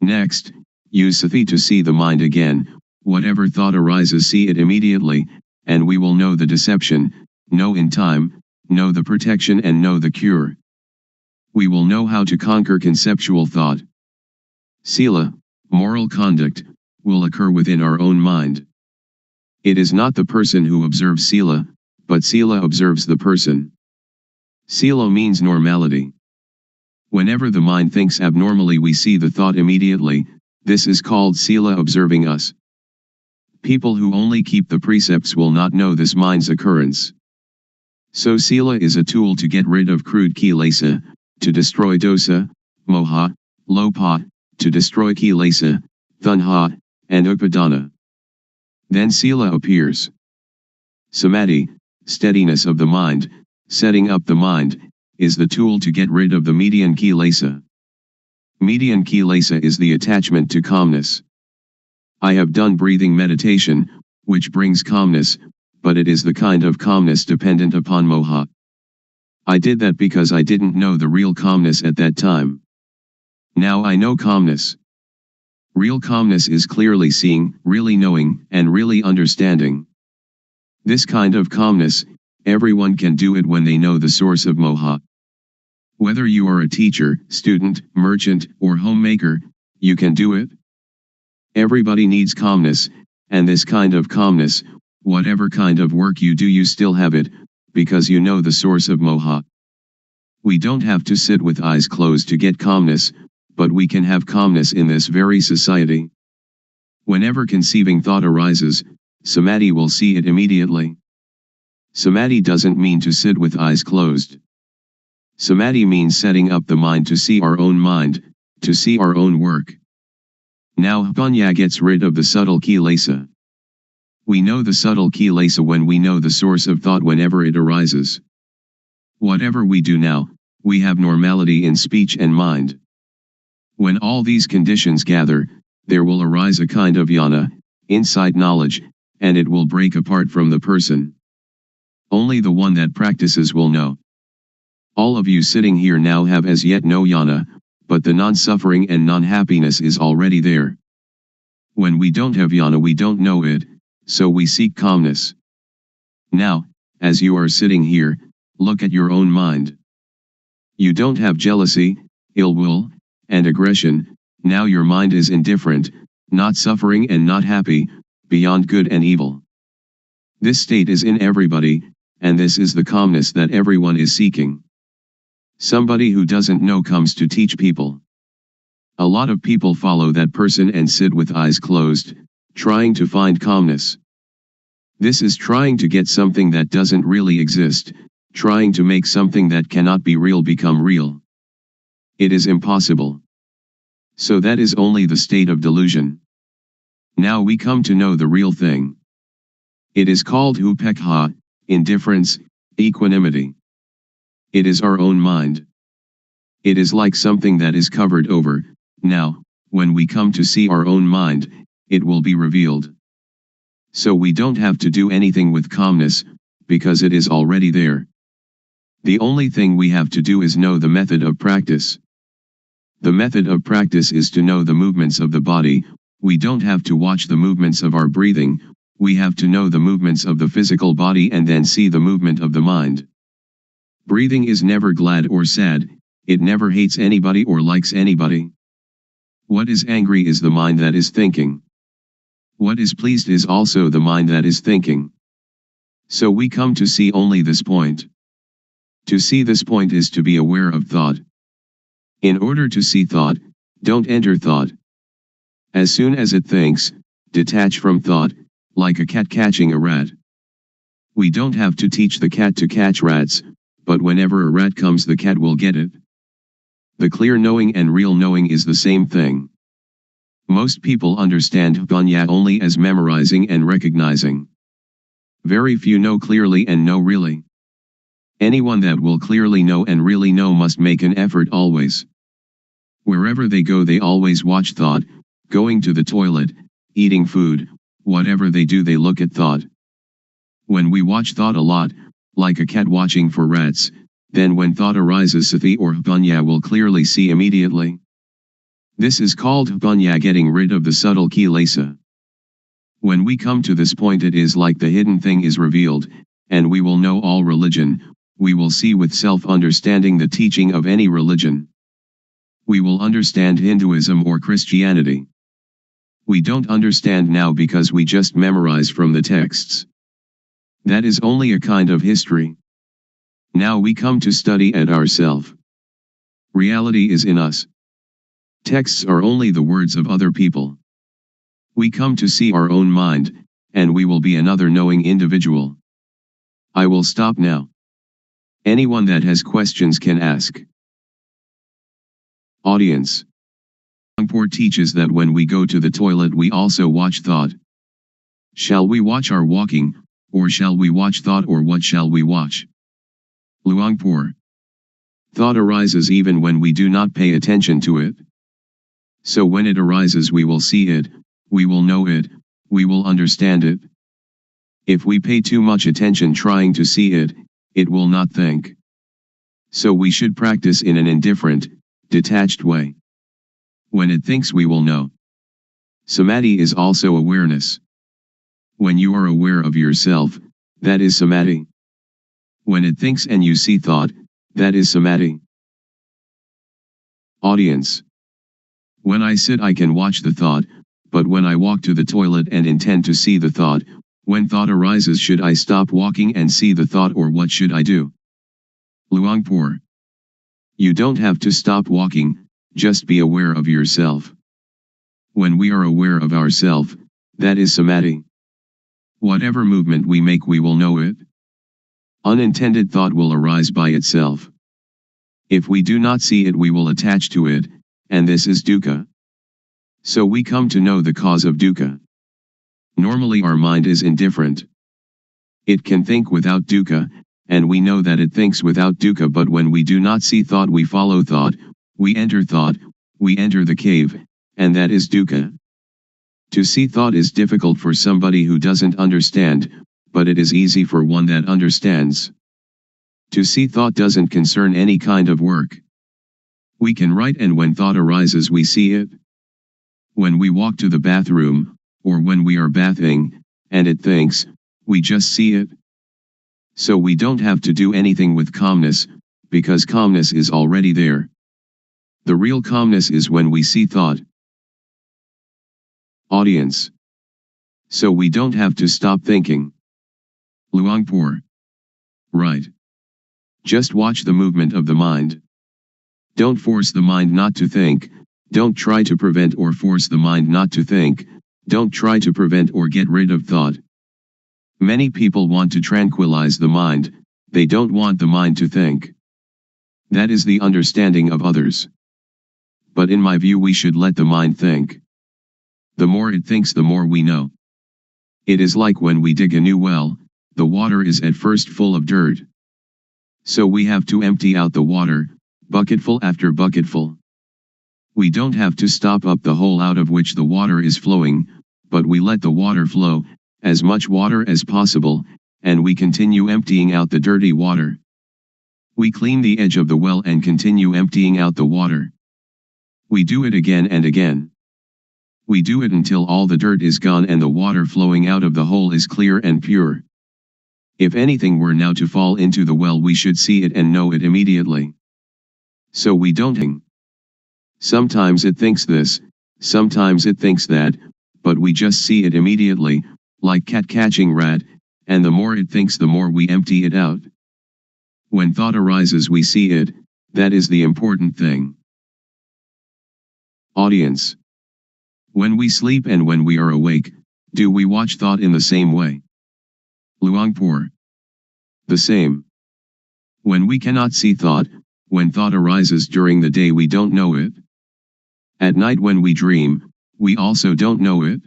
Next, use sati to see the mind again, whatever thought arises see it immediately, and we will know the deception, know in time, know the protection and know the cure. We will know how to conquer conceptual thought. Sila, moral conduct, will occur within our own mind. It is not the person who observes sila, but sila observes the person. Sila means normality. Whenever the mind thinks abnormally we see the thought immediately, this is called sila observing us. People who only keep the precepts will not know this mind's occurrence. So sila is a tool to get rid of crude kilesa, to destroy dosa, moha, lopa, to destroy kilesa, tanha, and upadana. Then sila appears. Samadhi, steadiness of the mind, setting up the mind, is the tool to get rid of the median kilesa. Median kilesa is the attachment to calmness. I have done breathing meditation, which brings calmness, but it is the kind of calmness dependent upon moha. I did that because I didn't know the real calmness at that time. Now I know calmness. Real calmness is clearly seeing, really knowing, and really understanding. This kind of calmness, everyone can do it when they know the source of moha. Whether you are a teacher, student, merchant, or homemaker, you can do it. Everybody needs calmness, and this kind of calmness, whatever kind of work you do you still have it, because you know the source of moha. We don't have to sit with eyes closed to get calmness, but we can have calmness in this very society. Whenever conceiving thought arises, samadhi will see it immediately. Samadhi doesn't mean to sit with eyes closed. Samadhi means setting up the mind to see our own mind, to see our own work. Now panya gets rid of the subtle kilesa. We know the subtle kilesa when we know the source of thought whenever it arises. Whatever we do now, we have normality in speech and mind. When all these conditions gather, there will arise a kind of jnana, insight knowledge, and it will break apart from the person. Only the one that practices will know. All of you sitting here now have as yet no jnana, but the non-suffering and non-happiness is already there. When we don't have jnana we don't know it, so we seek calmness. Now, as you are sitting here, look at your own mind. You don't have jealousy, ill will, and aggression, now your mind is indifferent, not suffering and not happy, beyond good and evil. This state is in everybody, and this is the calmness that everyone is seeking. Somebody who doesn't know comes to teach people. A lot of people follow that person and sit with eyes closed, trying to find calmness. This is trying to get something that doesn't really exist, trying to make something that cannot be real become real. It is impossible. So that is only the state of delusion. Now we come to know the real thing. It is called upekha, indifference, equanimity. It is our own mind. It is like something that is covered over. Now, when we come to see our own mind, it will be revealed. So we don't have to do anything with calmness, because it is already there. The only thing we have to do is know the method of practice. The method of practice is to know the movements of the body. We don't have to watch the movements of our breathing, we have to know the movements of the physical body and then see the movement of the mind. Breathing is never glad or sad, it never hates anybody or likes anybody. What is angry is the mind that is thinking. What is pleased is also the mind that is thinking. So we come to see only this point. To see this point is to be aware of thought. In order to see thought, don't enter thought. As soon as it thinks, detach from thought, like a cat catching a rat. We don't have to teach the cat to catch rats, but whenever a rat comes the cat will get it. The clear knowing and real knowing is the same thing. Most people understand Vipassana only as memorizing and recognizing. Very few know clearly and know really. Anyone that will clearly know and really know must make an effort always. Wherever they go they always watch thought, going to the toilet, eating food, whatever they do they look at thought. When we watch thought a lot, like a cat watching for rats, then when thought arises sati or Vipassana will clearly see immediately. This is called Vipassana, getting rid of the subtle kilesa. When we come to this point it is like the hidden thing is revealed, and we will know all religion, we will see with self-understanding the teaching of any religion. We will understand Hinduism or Christianity. We don't understand now because we just memorize from the texts. That is only a kind of history. Now we come to study at ourself. Reality is in us. Texts are only the words of other people. We come to see our own mind, and we will be another knowing individual. I will stop now. Anyone that has questions can ask. Audience. Luangpor teaches that when we go to the toilet we also watch thought. Shall we watch our walking, or shall we watch thought, or what shall we watch? Luangpor. Thought arises even when we do not pay attention to it. So when it arises we will see it, we will know it, we will understand it. If we pay too much attention trying to see it, it will not think. So we should practice in an indifferent, detached way. When it thinks we will know. Samadhi is also awareness. When you are aware of yourself, that is samadhi. When it thinks and you see thought, that is samadhi. Audience. When I sit I can watch the thought, but when I walk to the toilet and intend to see the thought, when thought arises should I stop walking and see the thought, or what should I do? Luangpor. You don't have to stop walking, just be aware of yourself. When we are aware of ourself, that is samadhi. Whatever movement we make we will know it. Unintended thought will arise by itself. If we do not see it we will attach to it, and this is dukkha. So we come to know the cause of dukkha. Normally our mind is indifferent. It can think without dukkha, and we know that it thinks without dukkha, but when we do not see thought we follow thought, we enter the cave, and that is dukkha. To see thought is difficult for somebody who doesn't understand, but it is easy for one that understands. To see thought doesn't concern any kind of work. We can write, and when thought arises we see it. When we walk to the bathroom, or when we are bathing, and it thinks, we just see it. So we don't have to do anything with calmness, because calmness is already there. The real calmness is when we see thought. Audience. So we don't have to stop thinking. Luangpor. Right. Just watch the movement of the mind. Don't force the mind not to think, don't try to prevent or force the mind not to think, don't try to prevent or get rid of thought. Many people want to tranquilize the mind, they don't want the mind to think. That is the understanding of others. But in my view we should let the mind think. The more it thinks the more we know. It is like when we dig a new well, the water is at first full of dirt. So we have to empty out the water, bucketful after bucketful. We don't have to stop up the hole out of which the water is flowing, but we let the water flow, as much water as possible, and we continue emptying out the dirty water. We clean the edge of the well and continue emptying out the water. We do it again and again. We do it until all the dirt is gone and the water flowing out of the hole is clear and pure. If anything were now to fall into the well we should see it and know it immediately. So we don't hang. Sometimes it thinks this, sometimes it thinks that, but we just see it immediately, like cat catching rat, and the more it thinks the more we empty it out. When thought arises we see it, that is the important thing. Audience. When we sleep and when we are awake, do we watch thought in the same way? Luangpor. The same. When we cannot see thought, when thought arises during the day we don't know it. At night when we dream, we also don't know it.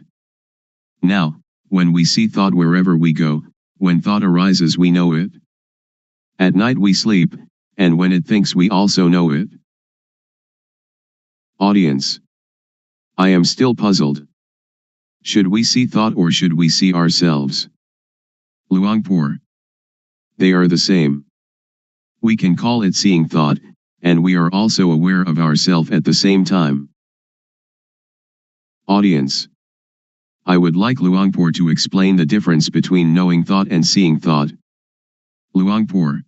Now, when we see thought wherever we go, when thought arises we know it. At night we sleep, and when it thinks we also know it. Audience. I am still puzzled. Should we see thought or should we see ourselves? Luangpor. They are the same. We can call it seeing thought, and we are also aware of ourself at the same time. Audience. I would like Luangpor to explain the difference between knowing thought and seeing thought. Luangpor.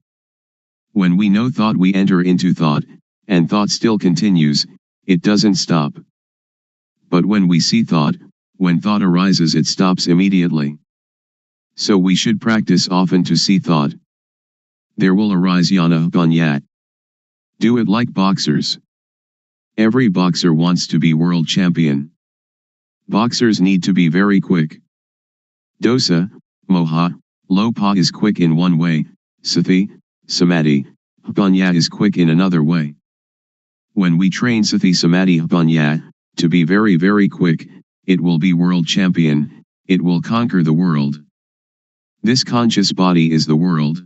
When we know thought we enter into thought, and thought still continues, it doesn't stop. But when we see thought, when thought arises it stops immediately. So we should practice often to see thought. There will arise yana banyat. Do it like boxers. Every boxer wants to be world champion. Boxers need to be very quick. Dosa, moha, lopa is quick in one way, sati, samadhi, banya is quick in another way. When we train sati samadhi banya, to be very very quick, it will be world champion, it will conquer the world. This conscious body is the world.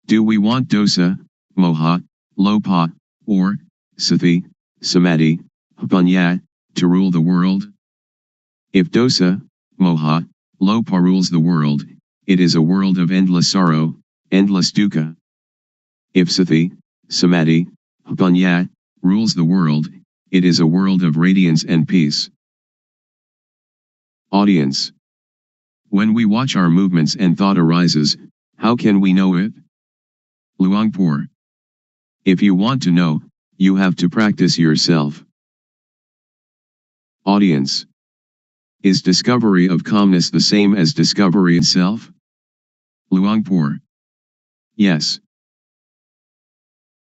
Do we want dosa, moha, lopa, or sati, samadhi, banya, to rule the world? If dosa, moha, lopa rules the world, it is a world of endless sorrow, endless dukkha. If sati, samadhi, banya, rules the world, it is a world of radiance and peace. Audience. When we watch our movements and thought arises, how can we know it? Luangpor. If you want to know, you have to practice yourself. Audience. Is discovery of calmness the same as discovery itself? Luangpor. Yes.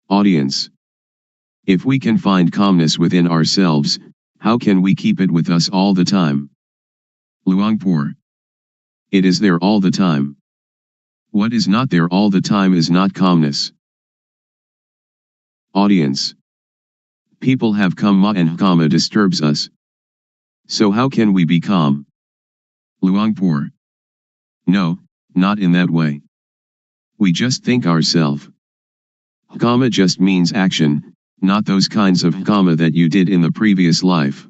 Audience. If we can find calmness within ourselves, how can we keep it with us all the time? Luangpor. It is there all the time. What is not there all the time is not calmness. Audience. People have kamma and kamma disturbs us. So how can we be calm? Luangpor. No, not in that way. We just think ourselves. Kamma just means action, not those kinds of kamma that you did in the previous life.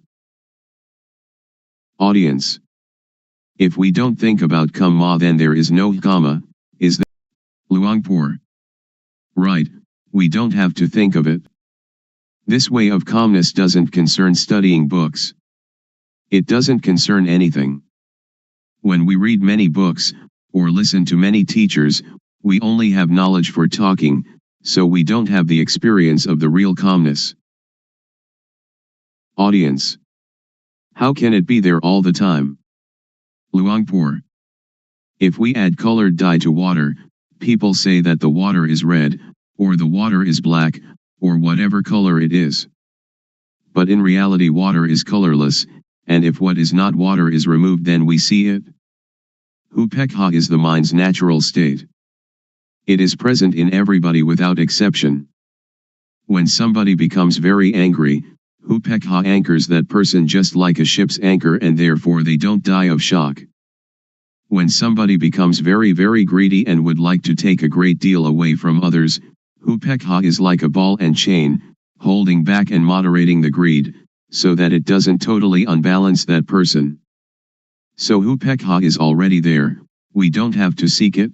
Audience. If we don't think about kamma then there is no kamma, is there? Luangpor. Right, we don't have to think of it. This way of calmness doesn't concern studying books. It doesn't concern anything. When we read many books, or listen to many teachers, we only have knowledge for talking, so we don't have the experience of the real calmness. Audience. How can it be there all the time? Luangpor. If we add colored dye to water, people say that the water is red, or the water is black, or whatever color it is. But in reality water is colorless, and if what is not water is removed then we see it. Upekha is the mind's natural state. It is present in everybody without exception. When somebody becomes very angry, upekha anchors that person just like a ship's anchor and therefore they don't die of shock. When somebody becomes very very greedy and would like to take a great deal away from others, upekha is like a ball and chain, holding back and moderating the greed, so that it doesn't totally unbalance that person. So upekha is already there, we don't have to seek it.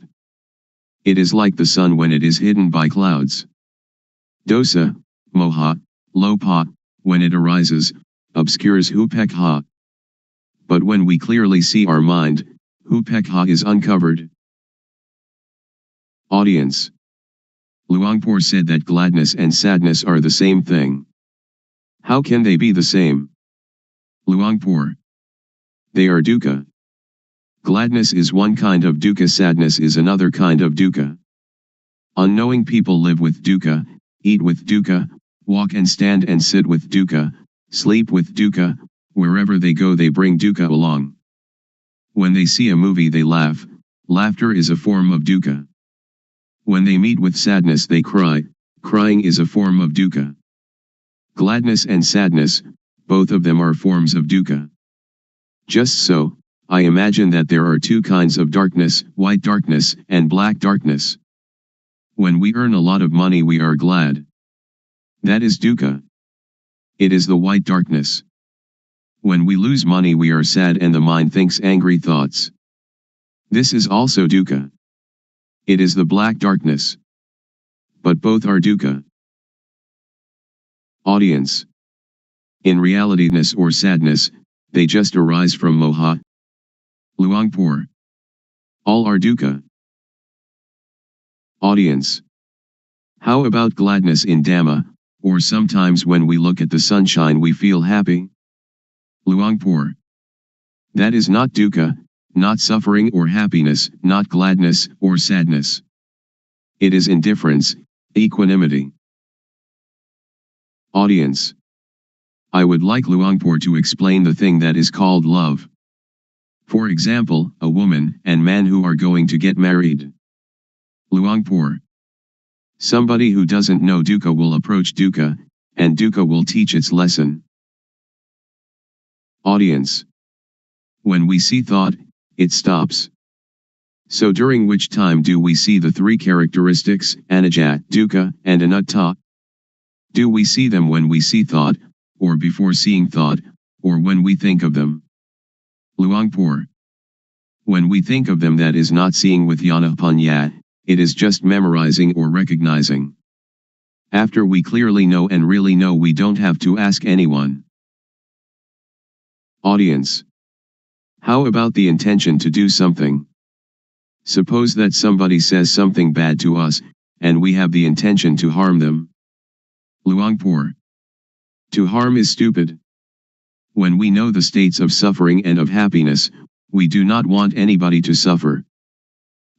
It is like the sun when it is hidden by clouds. Dosa, moha, lopa, when it arises, obscures upekha. But when we clearly see our mind, upekha is uncovered. Audience. Luangpor said that gladness and sadness are the same thing. How can they be the same? Luangpor. They are dukkha. Gladness is one kind of dukkha, sadness is another kind of dukkha. Unknowing people live with dukkha, eat with dukkha, walk and stand and sit with dukkha, sleep with dukkha, wherever they go they bring dukkha along. When they see a movie they laugh, laughter is a form of dukkha. When they meet with sadness they cry, crying is a form of dukkha. Gladness and sadness, both of them are forms of dukkha. Just so, I imagine that there are two kinds of darkness, white darkness and black darkness. When we earn a lot of money we are glad. That is dukkha. It is the white darkness. When we lose money we are sad and the mind thinks angry thoughts. This is also dukkha. It is the black darkness. But both are dukkha. Audience. In realityness or sadness, they just arise from moha. Luangpor. All are dukkha. Audience. How about gladness in Dhamma, or sometimes when we look at the sunshine we feel happy? Luangpor. That is not dukkha, not suffering or happiness, not gladness or sadness. It is indifference, equanimity. Audience. I would like Luangpor to explain the thing that is called love. For example, a woman and man who are going to get married. Luangpor. Somebody who doesn't know dukkha will approach dukkha, and dukkha will teach its lesson. Audience. When we see thought, it stops. So during which time do we see the three characteristics, anicca, dukkha, and anatta? Do we see them when we see thought, or before seeing thought, or when we think of them? Luangpor. When we think of them that is not seeing with jnana-panya, it is just memorizing or recognizing. After we clearly know and really know we don't have to ask anyone. Audience. How about the intention to do something? Suppose that somebody says something bad to us, and we have the intention to harm them. Luangpor. To harm is stupid. When we know the states of suffering and of happiness, we do not want anybody to suffer.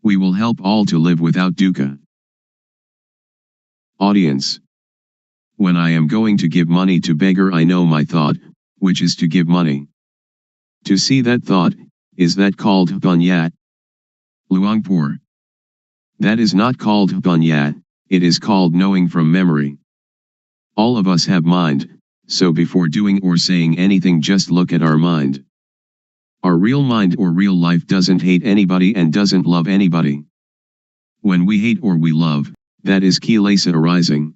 We will help all to live without dukkha. Audience. When I am going to give money to beggar I know my thought, which is to give money. To see that thought, is that called panya? Luangpor. That is not called panya, it is called knowing from memory. All of us have mind, so before doing or saying anything just look at our mind. Our real mind or real life doesn't hate anybody and doesn't love anybody. When we hate or we love, that is kilesa arising.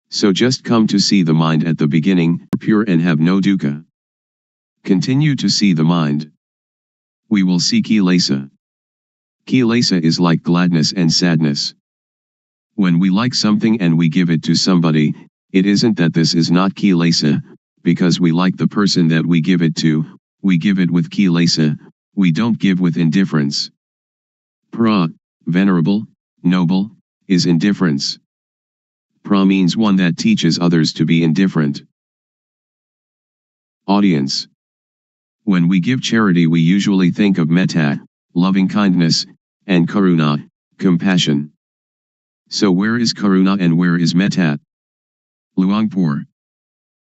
So just come to see the mind at the beginning, pure and have no dukkha. Continue to see the mind. We will see kilesa. Kilesa is like gladness and sadness. When we like something and we give it to somebody, it isn't that this is not kilesa, because we like the person that we give it to, we give it with kilesa, we don't give with indifference. Pra, venerable, noble, is indifference. Pra means one that teaches others to be indifferent. Audience. When we give charity we usually think of metta, loving kindness, and karuna, compassion. So where is karuna and where is metta? Luangpor.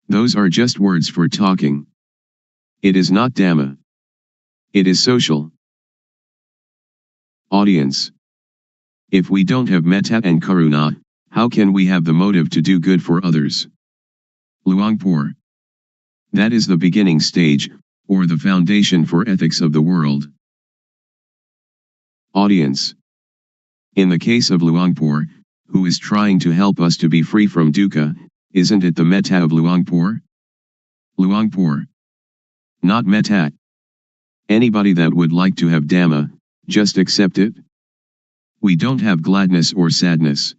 Those are just words for talking. It is not Dhamma. It is social. Audience. If we don't have metta and karuna, how can we have the motive to do good for others? Luangpor. That is the beginning stage, or the foundation for ethics of the world. Audience. In the case of Luangpor, who is trying to help us to be free from dukkha, isn't it the metta of Luangpor? Luangpor. Not metta. Anybody that would like to have Dhamma, just accept it. We don't have gladness or sadness.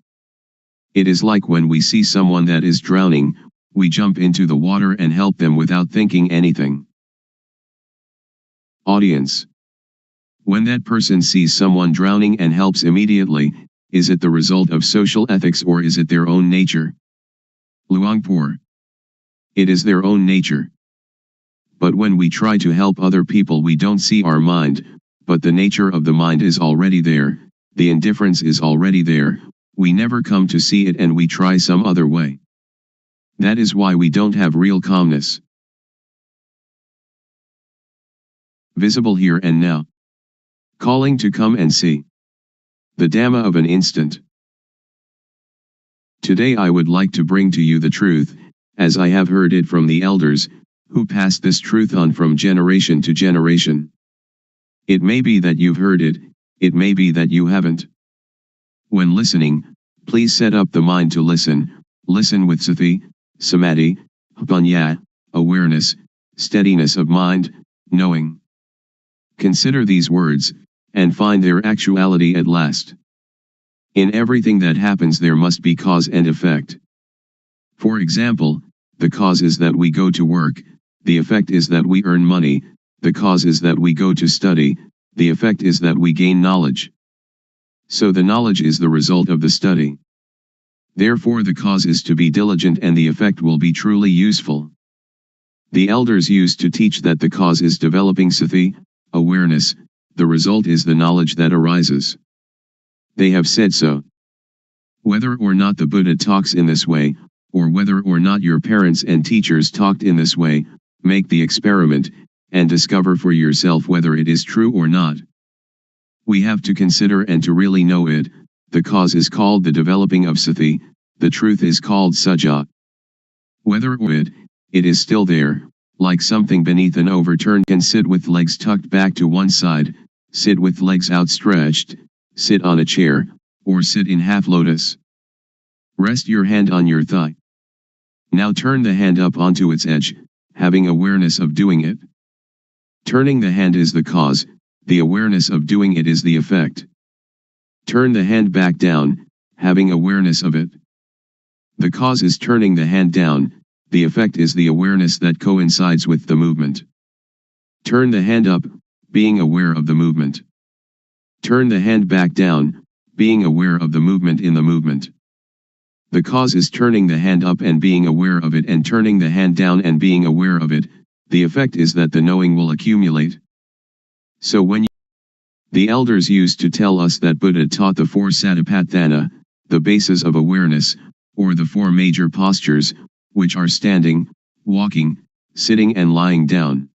It is like when we see someone that is drowning, we jump into the water and help them without thinking anything. Audience. When that person sees someone drowning and helps immediately, is it the result of social ethics or is it their own nature? Luangpor. It is their own nature. But when we try to help other people we don't see our mind, but the nature of the mind is already there, the indifference is already there, we never come to see it and we try some other way. That is why we don't have real calmness. Visible here and now. Calling to come and see. The Dhamma of an instant. Today I would like to bring to you the truth, as I have heard it from the elders, who passed this truth on from generation to generation. It may be that you've heard it, it may be that you haven't. When listening, please set up the mind to listen. Listen with sati, samadhi, panya, awareness, steadiness of mind, knowing. Consider these words, and find their actuality at last. In everything that happens there must be cause and effect. For example, the cause is that we go to work, the effect is that we earn money, the cause is that we go to study, the effect is that we gain knowledge. So the knowledge is the result of the study. Therefore the cause is to be diligent and the effect will be truly useful. The elders used to teach that the cause is developing sati, awareness, the result is the knowledge that arises. They have said so. Whether or not the Buddha talks in this way, or whether or not your parents and teachers talked in this way, make the experiment, and discover for yourself whether it is true or not. We have to consider and to really know it. The cause is called the developing of sati, the truth is called sajja. Whether it is still there, like something beneath an overturned can sit with legs tucked back to one side, sit with legs outstretched, sit on a chair, or sit in half lotus. Rest your hand on your thigh. Now turn the hand up onto its edge, having awareness of doing it. Turning the hand is the cause, the awareness of doing it is the effect. Turn the hand back down, having awareness of it. The cause is turning the hand down, the effect is the awareness that coincides with the movement. Turn the hand up, being aware of the movement. Turn the hand back down, being aware of the movement in the movement. The cause is turning the hand up and being aware of it and turning the hand down and being aware of it, the effect is that the knowing will accumulate. So when the elders used to tell us that Buddha taught the four satipatthana, the bases of awareness, or the four major postures, which are standing, walking, sitting and lying down.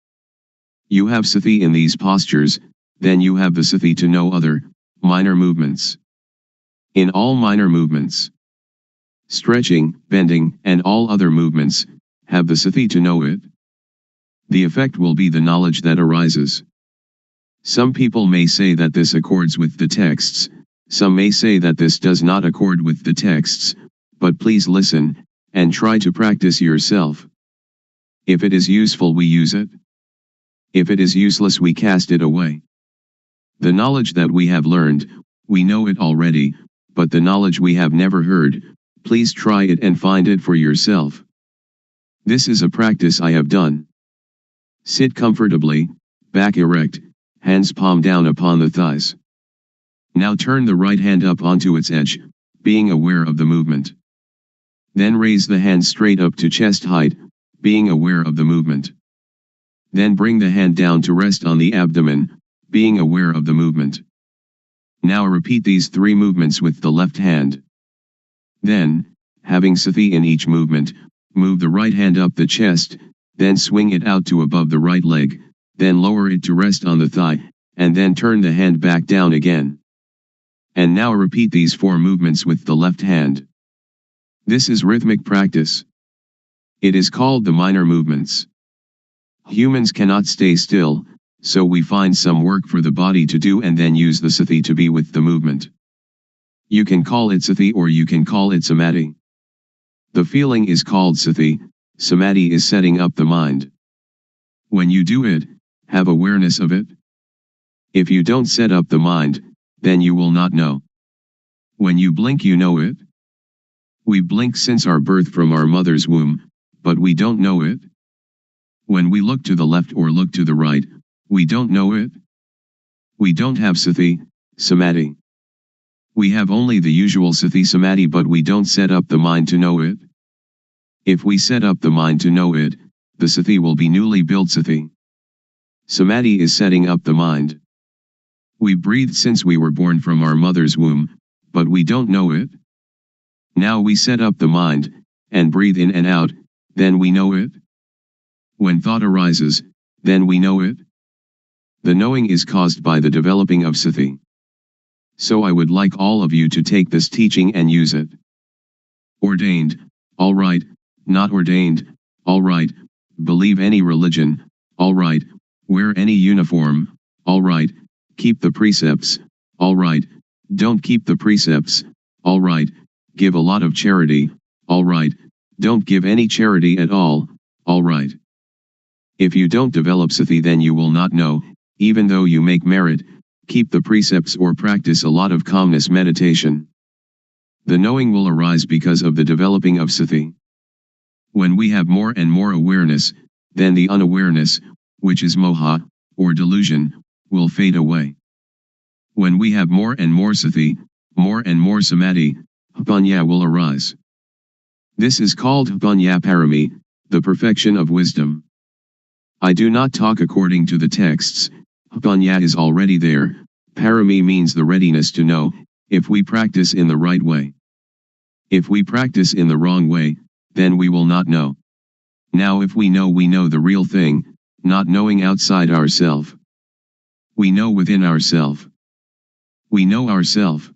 You have sati in these postures, then you have the sati to know other, minor movements. In all minor movements, stretching, bending, and all other movements, have the sati to know it. The effect will be the knowledge that arises. Some people may say that this accords with the texts, some may say that this does not accord with the texts, but please listen, and try to practice yourself. If it is useful we use it. If it is useless we cast it away. The knowledge that we have learned, we know it already, but the knowledge we have never heard, please try it and find it for yourself. This is a practice I have done. Sit comfortably, back erect, hands palm down upon the thighs. Now turn the right hand up onto its edge, being aware of the movement. Then raise the hand straight up to chest height, being aware of the movement. Then bring the hand down to rest on the abdomen, being aware of the movement. Now repeat these three movements with the left hand. Then, having sati in each movement, move the right hand up the chest, then swing it out to above the right leg, then lower it to rest on the thigh, and then turn the hand back down again. And now repeat these four movements with the left hand. This is rhythmic practice. It is called the minor movements. Humans cannot stay still, so we find some work for the body to do and then use the sati to be with the movement. You can call it sati or you can call it samadhi. The feeling is called sati, samadhi is setting up the mind. When you do it, have awareness of it. If you don't set up the mind, then you will not know. When you blink you know it. We blink since our birth from our mother's womb, but we don't know it. When we look to the left or look to the right, we don't know it. We don't have sati, samadhi. We have only the usual sati samadhi but we don't set up the mind to know it. If we set up the mind to know it, the sati will be newly built sati. Samadhi is setting up the mind. We breathe since we were born from our mother's womb, but we don't know it. Now we set up the mind, and breathe in and out, then we know it. When thought arises, then we know it. The knowing is caused by the developing of sati. So I would like all of you to take this teaching and use it. Ordained, all right. Not ordained, all right. Believe any religion, all right. Wear any uniform, all right. Keep the precepts, all right. Don't keep the precepts, all right. Give a lot of charity, all right. Don't give any charity at all right. If you don't develop sati, then you will not know, even though you make merit, keep the precepts or practice a lot of calmness meditation. The knowing will arise because of the developing of sati. When we have more and more awareness, then the unawareness, which is moha, or delusion, will fade away. When we have more and more sati, more and more samadhi, panya will arise. This is called panya parami, the perfection of wisdom. I do not talk according to the texts. Panya is already there. Parami means the readiness to know, if we practice in the right way. If we practice in the wrong way, then we will not know. Now if we know the real thing, not knowing outside ourself. We know within ourself. We know ourself.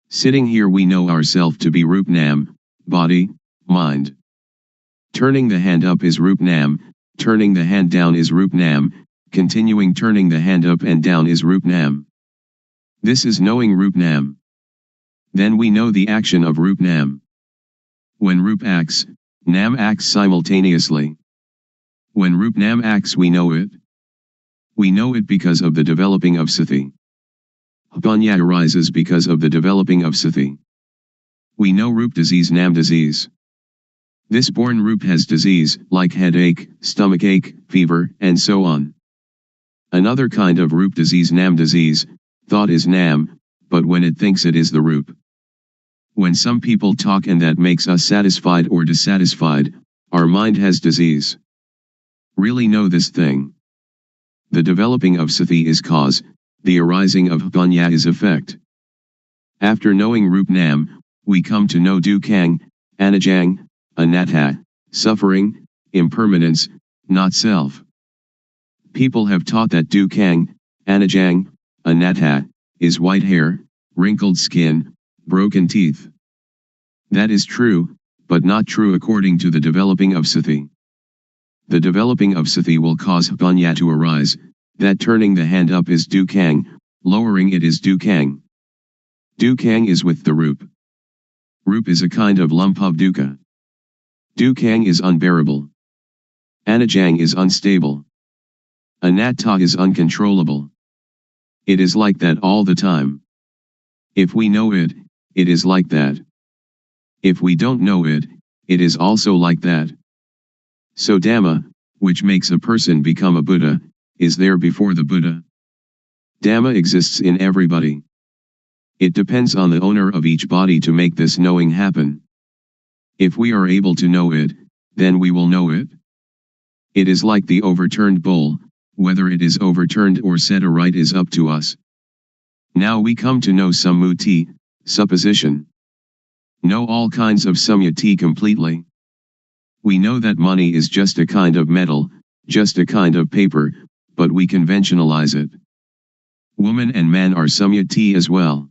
Sitting here we know ourself to be Rupnam, body, mind. Turning the hand up is Rupnam, turning the hand down is Rupnam, continuing turning the hand up and down is Rupnam. This is knowing Rupnam. Then we know the action of Rupnam. When Rup acts, Nam acts simultaneously. When Rupnam acts we know it. We know it because of the developing of sati. Panya arises because of the developing of sati. We know Rup disease, Nam disease. This born Rup has disease, like headache, stomachache, fever, and so on. Another kind of Rup disease, Nam disease, thought is Nam, but when it thinks it is the Rup. When some people talk and that makes us satisfied or dissatisfied, our mind has disease. Really know this thing. The developing of sati is cause, the arising of panya is effect. After knowing Rupnam, we come to know dukkang, anajang, anatta, suffering, impermanence, not self. People have taught that dukkang, anajang, anatta, is white hair, wrinkled skin, broken teeth. That is true, but not true according to the developing of sati. The developing of sati will cause panya to arise, that turning the hand up is dukkang, lowering it is dukkang. Dukkang is with the Rup. Rup is a kind of lump of dukkha. Dukkang is unbearable. Anajang is unstable. Anatta is uncontrollable. It is like that all the time. If we know it, it is like that. If we don't know it, it is also like that. So Dhamma, which makes a person become a Buddha, is there before the Buddha. Dhamma exists in everybody. It depends on the owner of each body to make this knowing happen. If we are able to know it, then we will know it. It is like the overturned bowl, whether it is overturned or set aright is up to us. Now we come to know sammuti, supposition. Know all kinds of samyati completely. We know that money is just a kind of metal, just a kind of paper, but we conventionalize it. Woman and man are samyati as well.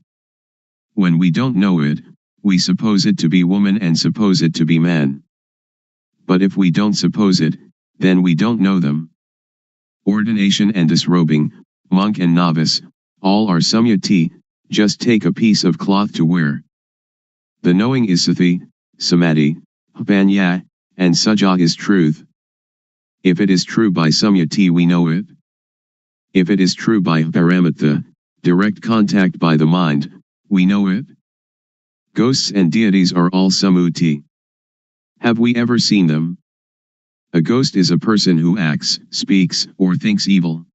When we don't know it, we suppose it to be woman and suppose it to be man. But if we don't suppose it, then we don't know them. Ordination and disrobing, monk and novice, all are samyati, just take a piece of cloth to wear. The knowing is sati, samadhi, panya, and saja is truth. If it is true by samyati we know it. If it is true by paramatha, direct contact by the mind, we know it. Ghosts and deities are all sammuti. Have we ever seen them? A ghost is a person who acts, speaks, or thinks evil.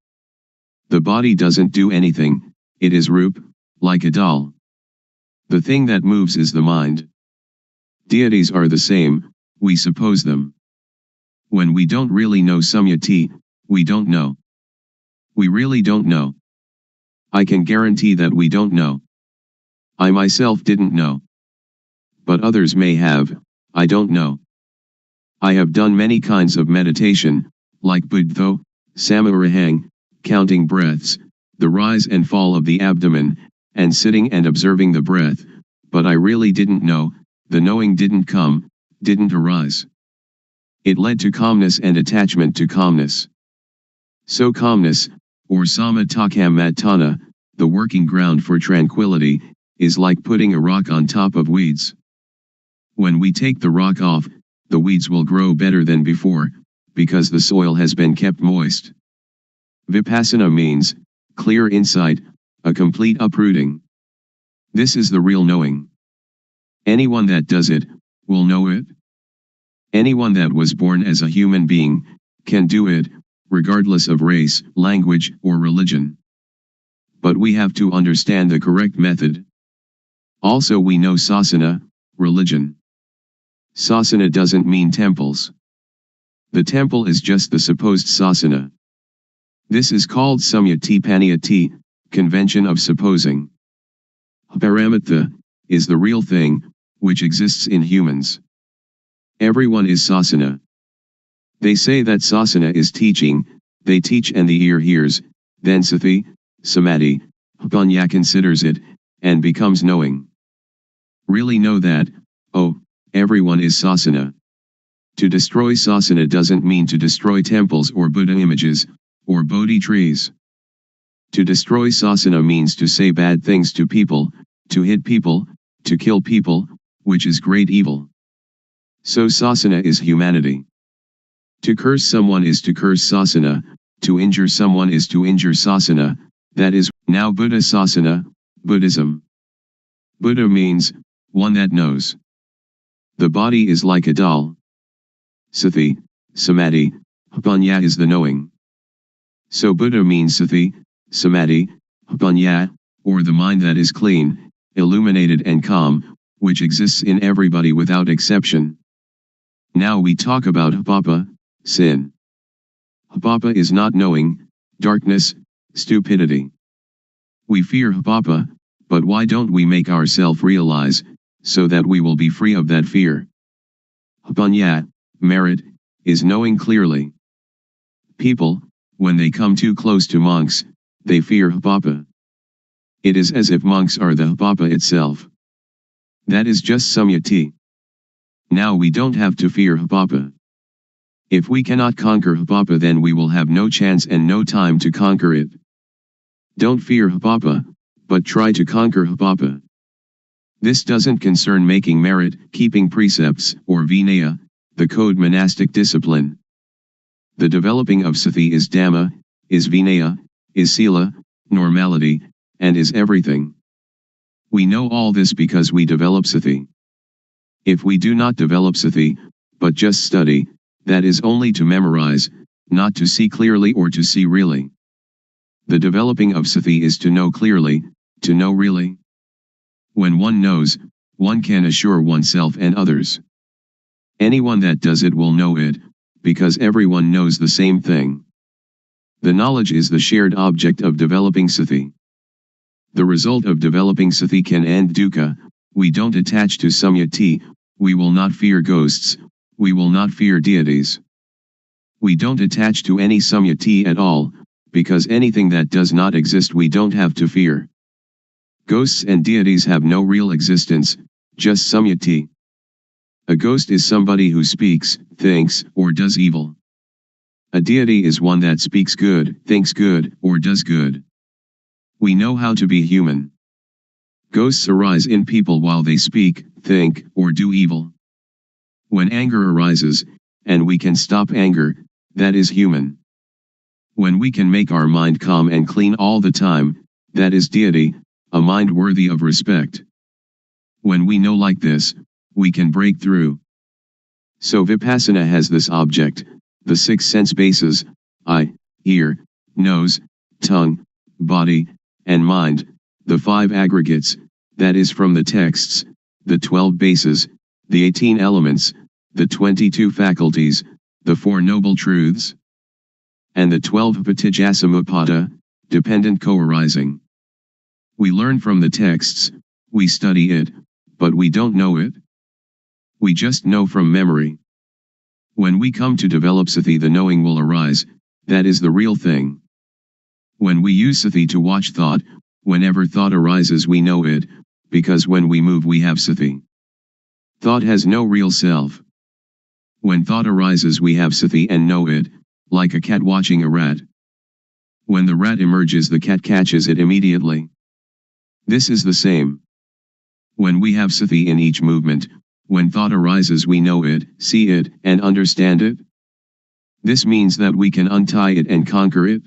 The body doesn't do anything, it is rup, like a doll. The thing that moves is the mind. Deities are the same, we suppose them. When we don't really know samyati, we don't know. We really don't know. I can guarantee that we don't know. I myself didn't know. But others may have, I don't know. I have done many kinds of meditation, like Buddho, Samarahang, counting breaths, the rise and fall of the abdomen, and sitting and observing the breath, but I really didn't know, the knowing didn't come, didn't arise. It led to calmness and attachment to calmness. So calmness, or samatthana, the working ground for tranquility, is like putting a rock on top of weeds. When we take the rock off, the weeds will grow better than before, because the soil has been kept moist. Vipassana means clear insight, a complete uprooting. This is the real knowing. Anyone that does it, will know it. Anyone that was born as a human being, can do it, regardless of race, language, or religion. But we have to understand the correct method. Also we know sasana, religion. Sasana doesn't mean temples. The temple is just the supposed sasana. This is called samyati paniyati, convention of supposing. Paramatha is the real thing, which exists in humans. Everyone is sasana. They say that sasana is teaching, they teach and the ear hears, then sati, samadhi, panya considers it, and becomes knowing. Really know that, oh, everyone is sasana. To destroy sasana doesn't mean to destroy temples or Buddha images, or Bodhi trees. To destroy sasana means to say bad things to people, to hit people, to kill people, which is great evil. So sasana is humanity. To curse someone is to curse sasana, to injure someone is to injure sasana, that is, now Buddha sasana, Buddhism. Buddha means, one that knows. The body is like a doll. Sati, samadhi, panya is the knowing. So Buddha means sati, samadhi, panya, or the mind that is clean, illuminated and calm, which exists in everybody without exception. Now we talk about papa, sin. Papa is not knowing, darkness, stupidity. We fear papa, but why don't we make ourselves realize, so that we will be free of that fear? Panya, merit, is knowing clearly. People, when they come too close to monks, they fear papa. It is as if monks are the papa itself. That is just samyati. Now we don't have to fear papa. If we cannot conquer papa, then we will have no chance and no time to conquer it. Don't fear papa, but try to conquer papa. This doesn't concern making merit, keeping precepts, or vinaya, the code monastic discipline. The developing of sati is dhamma, is vinaya, is sila, normality, and is everything. We know all this because we develop sati. If we do not develop sati, but just study, that is only to memorize, not to see clearly or to see really. The developing of sati is to know clearly, to know really. When one knows, one can assure oneself and others. Anyone that does it will know it, because everyone knows the same thing. The knowledge is the shared object of developing sati. The result of developing sati can end dukkha. We don't attach to samyati, we will not fear ghosts, we will not fear deities. We don't attach to any samyati at all, because anything that does not exist we don't have to fear. Ghosts and deities have no real existence, just samyati. A ghost is somebody who speaks, thinks, or does evil. A deity is one that speaks good, thinks good, or does good. We know how to be human. Ghosts arise in people while they speak, think, or do evil. When anger arises, and we can stop anger, that is human. When we can make our mind calm and clean all the time, that is deity, a mind worthy of respect. When we know like this, we can break through. So Vipassana has this object, the 6 sense bases, eye, ear, nose, tongue, body, and mind, the 5 aggregates, that is from the texts, the 12 bases, the 18 elements, the 22 faculties, the 4 noble truths, and the 12 patijjasamuppada, dependent co-arising. We learn from the texts, we study it, but we don't know it. We just know from memory. When we come to develop sati, the knowing will arise, that is the real thing. When we use sati to watch thought, whenever thought arises we know it, because when we move we have sati. Thought has no real self. When thought arises we have sati and know it, like a cat watching a rat. When the rat emerges the cat catches it immediately. This is the same. When we have sati in each movement, when thought arises we know it, see it, and understand it. This means that we can untie it and conquer it.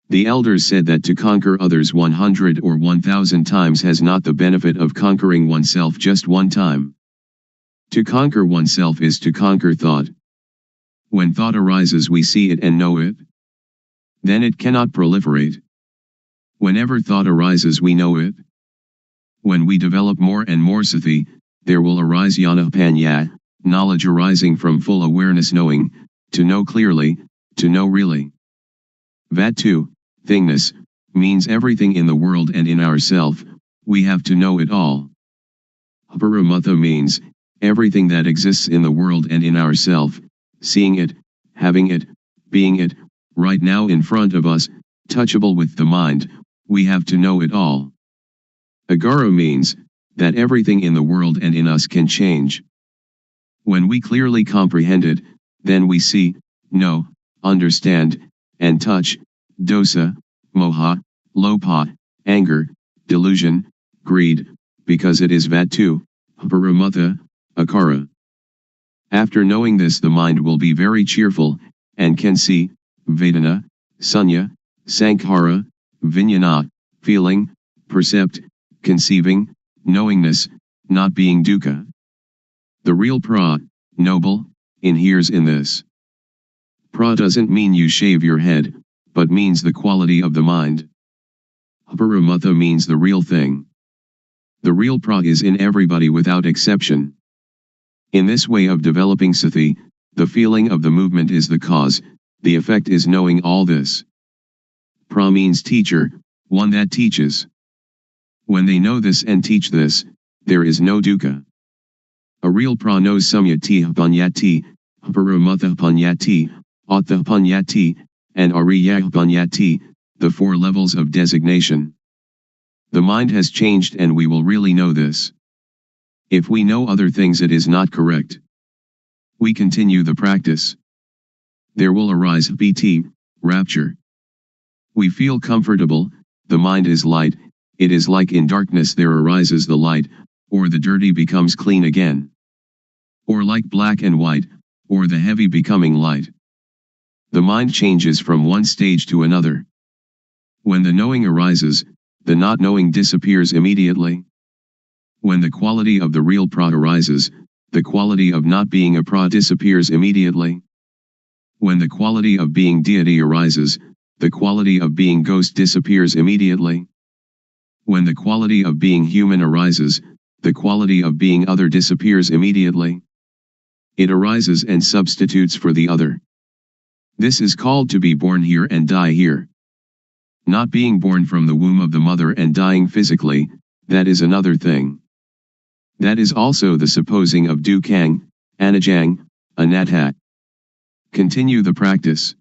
The elders said that to conquer others 100 or 1,000 times has not the benefit of conquering oneself just one time. To conquer oneself is to conquer thought. When thought arises we see it and know it. Then it cannot proliferate. Whenever thought arises we know it. When we develop more and more sati, there will arise jnana, knowledge arising from full awareness, knowing, to know clearly, to know really. Vatu, thingness, means everything in the world and in ourself, we have to know it all. Paramutha means, everything that exists in the world and in ourself, seeing it, having it, being it, right now in front of us, touchable with the mind, we have to know it all. Agara means, that everything in the world and in us can change. When we clearly comprehend it, then we see, know, understand, and touch, dosa, moha, lopa, anger, delusion, greed, because it is vatu, paramutha, akara. After knowing this the mind will be very cheerful, and can see, vedana, sunya, sankhara, vijnana, feeling, percept, conceiving, knowingness, not being dukkha. The real pra, noble, inheres in this. Pra doesn't mean you shave your head, but means the quality of the mind. Paramutha means the real thing. The real pra is in everybody without exception. In this way of developing sati, the feeling of the movement is the cause, the effect is knowing all this. Pra means teacher, one that teaches. When they know this and teach this, there is no dukkha. A real pra knows samyati panyati, paramutha panyati, attha panyati, and ariya panyati, the four levels of designation. The mind has changed and we will really know this. If we know other things it is not correct. We continue the practice. There will arise piti, rapture. We feel comfortable, the mind is light, it is like in darkness there arises the light, or the dirty becomes clean again. Or like black and white, or the heavy becoming light. The mind changes from one stage to another. When the knowing arises, the not knowing disappears immediately. When the quality of the real pra arises, the quality of not being a pra disappears immediately. When the quality of being deity arises, the quality of being ghost disappears immediately. When the quality of being human arises, the quality of being other disappears immediately. It arises and substitutes for the other. This is called to be born here and die here. Not being born from the womb of the mother and dying physically, that is another thing. That is also the supposing of dukkang, anajang, anatta. Continue the practice.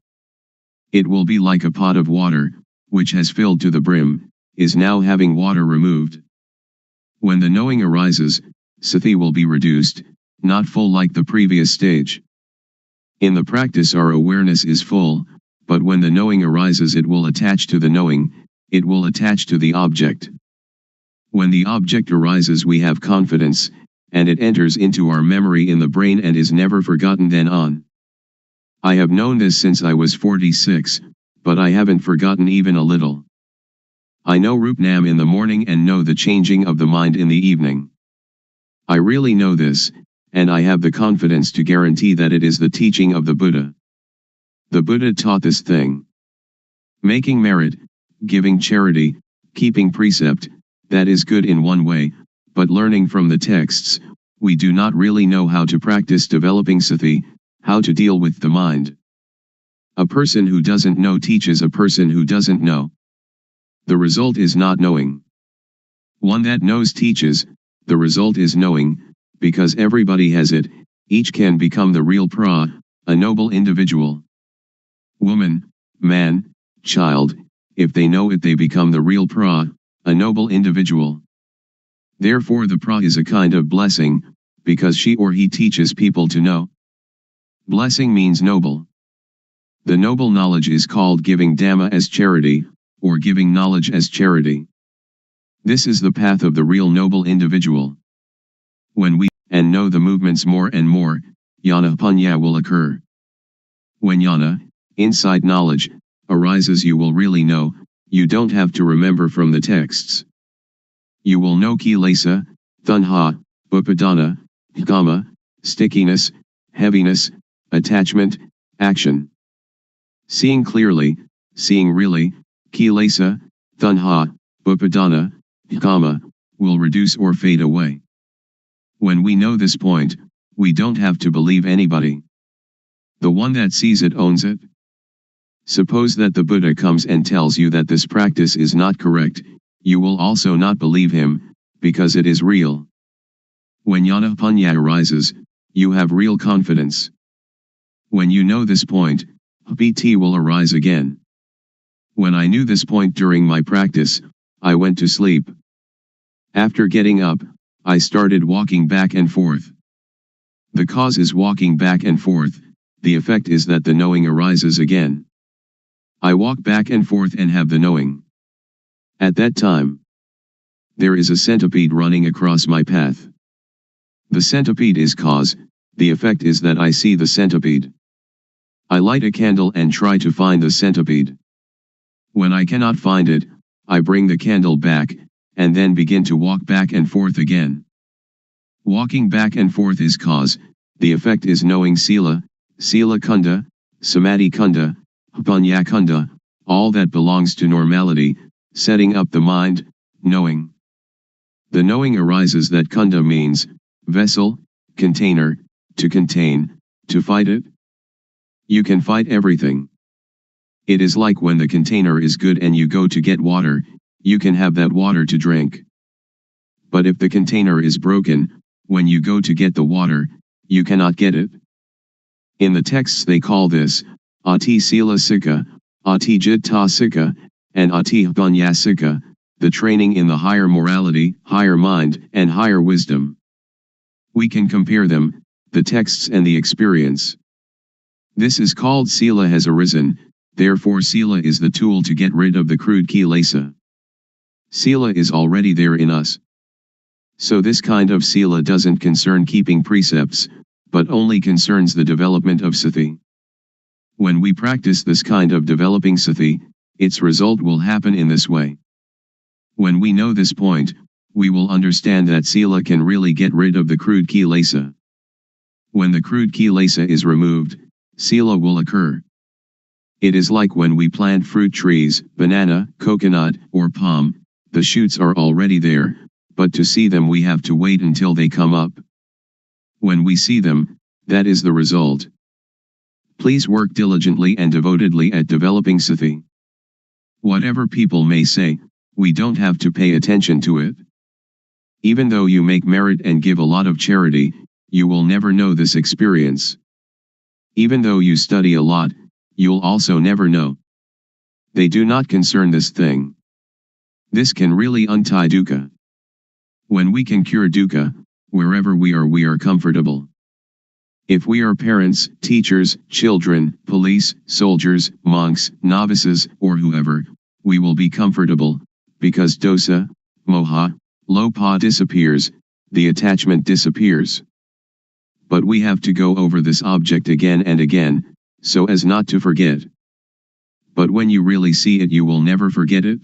It will be like a pot of water, which has filled to the brim, is now having water removed. When the knowing arises, sati will be reduced, not full like the previous stage. In the practice our awareness is full, but when the knowing arises it will attach to the knowing, it will attach to the object. When the object arises we have confidence, and it enters into our memory in the brain and is never forgotten then on. I have known this since I was 46, but I haven't forgotten even a little. I know Rupnam in the morning and know the changing of the mind in the evening. I really know this, and I have the confidence to guarantee that it is the teaching of the Buddha. The Buddha taught this thing. Making merit, giving charity, keeping precept, that is good in one way, but learning from the texts, we do not really know how to practice developing sati, how to deal with the mind. A person who doesn't know teaches a person who doesn't know. The result is not knowing. One that knows teaches, the result is knowing, because everybody has it, each can become the real a noble individual. Woman, man, child, if they know it, they become the real a noble individual. Therefore the is a kind of blessing, because she or he teaches people to know. Blessing means noble. The noble knowledge is called giving Dhamma as charity, or giving knowledge as charity. This is the path of the real noble individual. When we and know the movements more and more, jnana punya will occur. When jnana, insight knowledge, arises, you will really know. You don't have to remember from the texts. You will know kilesa, tanha, upadana, kama, stickiness, heaviness, attachment, action. Seeing clearly, seeing really, kilesa, tanha, upadana, kama, will reduce or fade away. When we know this point, we don't have to believe anybody. The one that sees it owns it. Suppose that the Buddha comes and tells you that this practice is not correct, you will also not believe him, because it is real. When jnana punya arises, you have real confidence. When you know this point, PT will arise again. When I knew this point during my practice, I went to sleep. After getting up, I started walking back and forth. The cause is walking back and forth, the effect is that the knowing arises again. I walk back and forth and have the knowing. At that time, there is a centipede running across my path. The centipede is cause, the effect is that I see the centipede. I light a candle and try to find the centipede. When I cannot find it, I bring the candle back, and then begin to walk back and forth again. Walking back and forth is cause, the effect is knowing sila, sila kunda, samadhi kunda, punya kunda, all that belongs to normality, setting up the mind, knowing. The knowing arises that kunda means, vessel, container, to contain, to fight it. You can fight everything. It is like when the container is good and you go to get water, you can have that water to drink. But if the container is broken, when you go to get the water, you cannot get it. In the texts they call this, ati sila sikha, ati jitta sikha, and ati punya sikha, the training in the higher morality, higher mind, and higher wisdom. We can compare them, the texts and the experience. This is called sila has arisen, therefore sila is the tool to get rid of the crude kilesa. Sila is already there in us. So this kind of sila doesn't concern keeping precepts, but only concerns the development of sati. When we practice this kind of developing sati, its result will happen in this way. When we know this point, we will understand that sila can really get rid of the crude kilesa. When the crude kilesa is removed, sila will occur. It is like when we plant fruit trees, banana, coconut, or palm, the shoots are already there, but to see them we have to wait until they come up. When we see them, that is the result. Please work diligently and devotedly at developing sati. Whatever people may say, we don't have to pay attention to it. Even though you make merit and give a lot of charity, you will never know this experience. Even though you study a lot, you'll also never know. They do not concern this thing. This can really untie dukkha. When we can cure dukkha, wherever we are comfortable. If we are parents, teachers, children, police, soldiers, monks, novices, or whoever, we will be comfortable, because dosa, moha, lopa disappears, the attachment disappears. But we have to go over this object again and again, so as not to forget. But when you really see it, you will never forget it.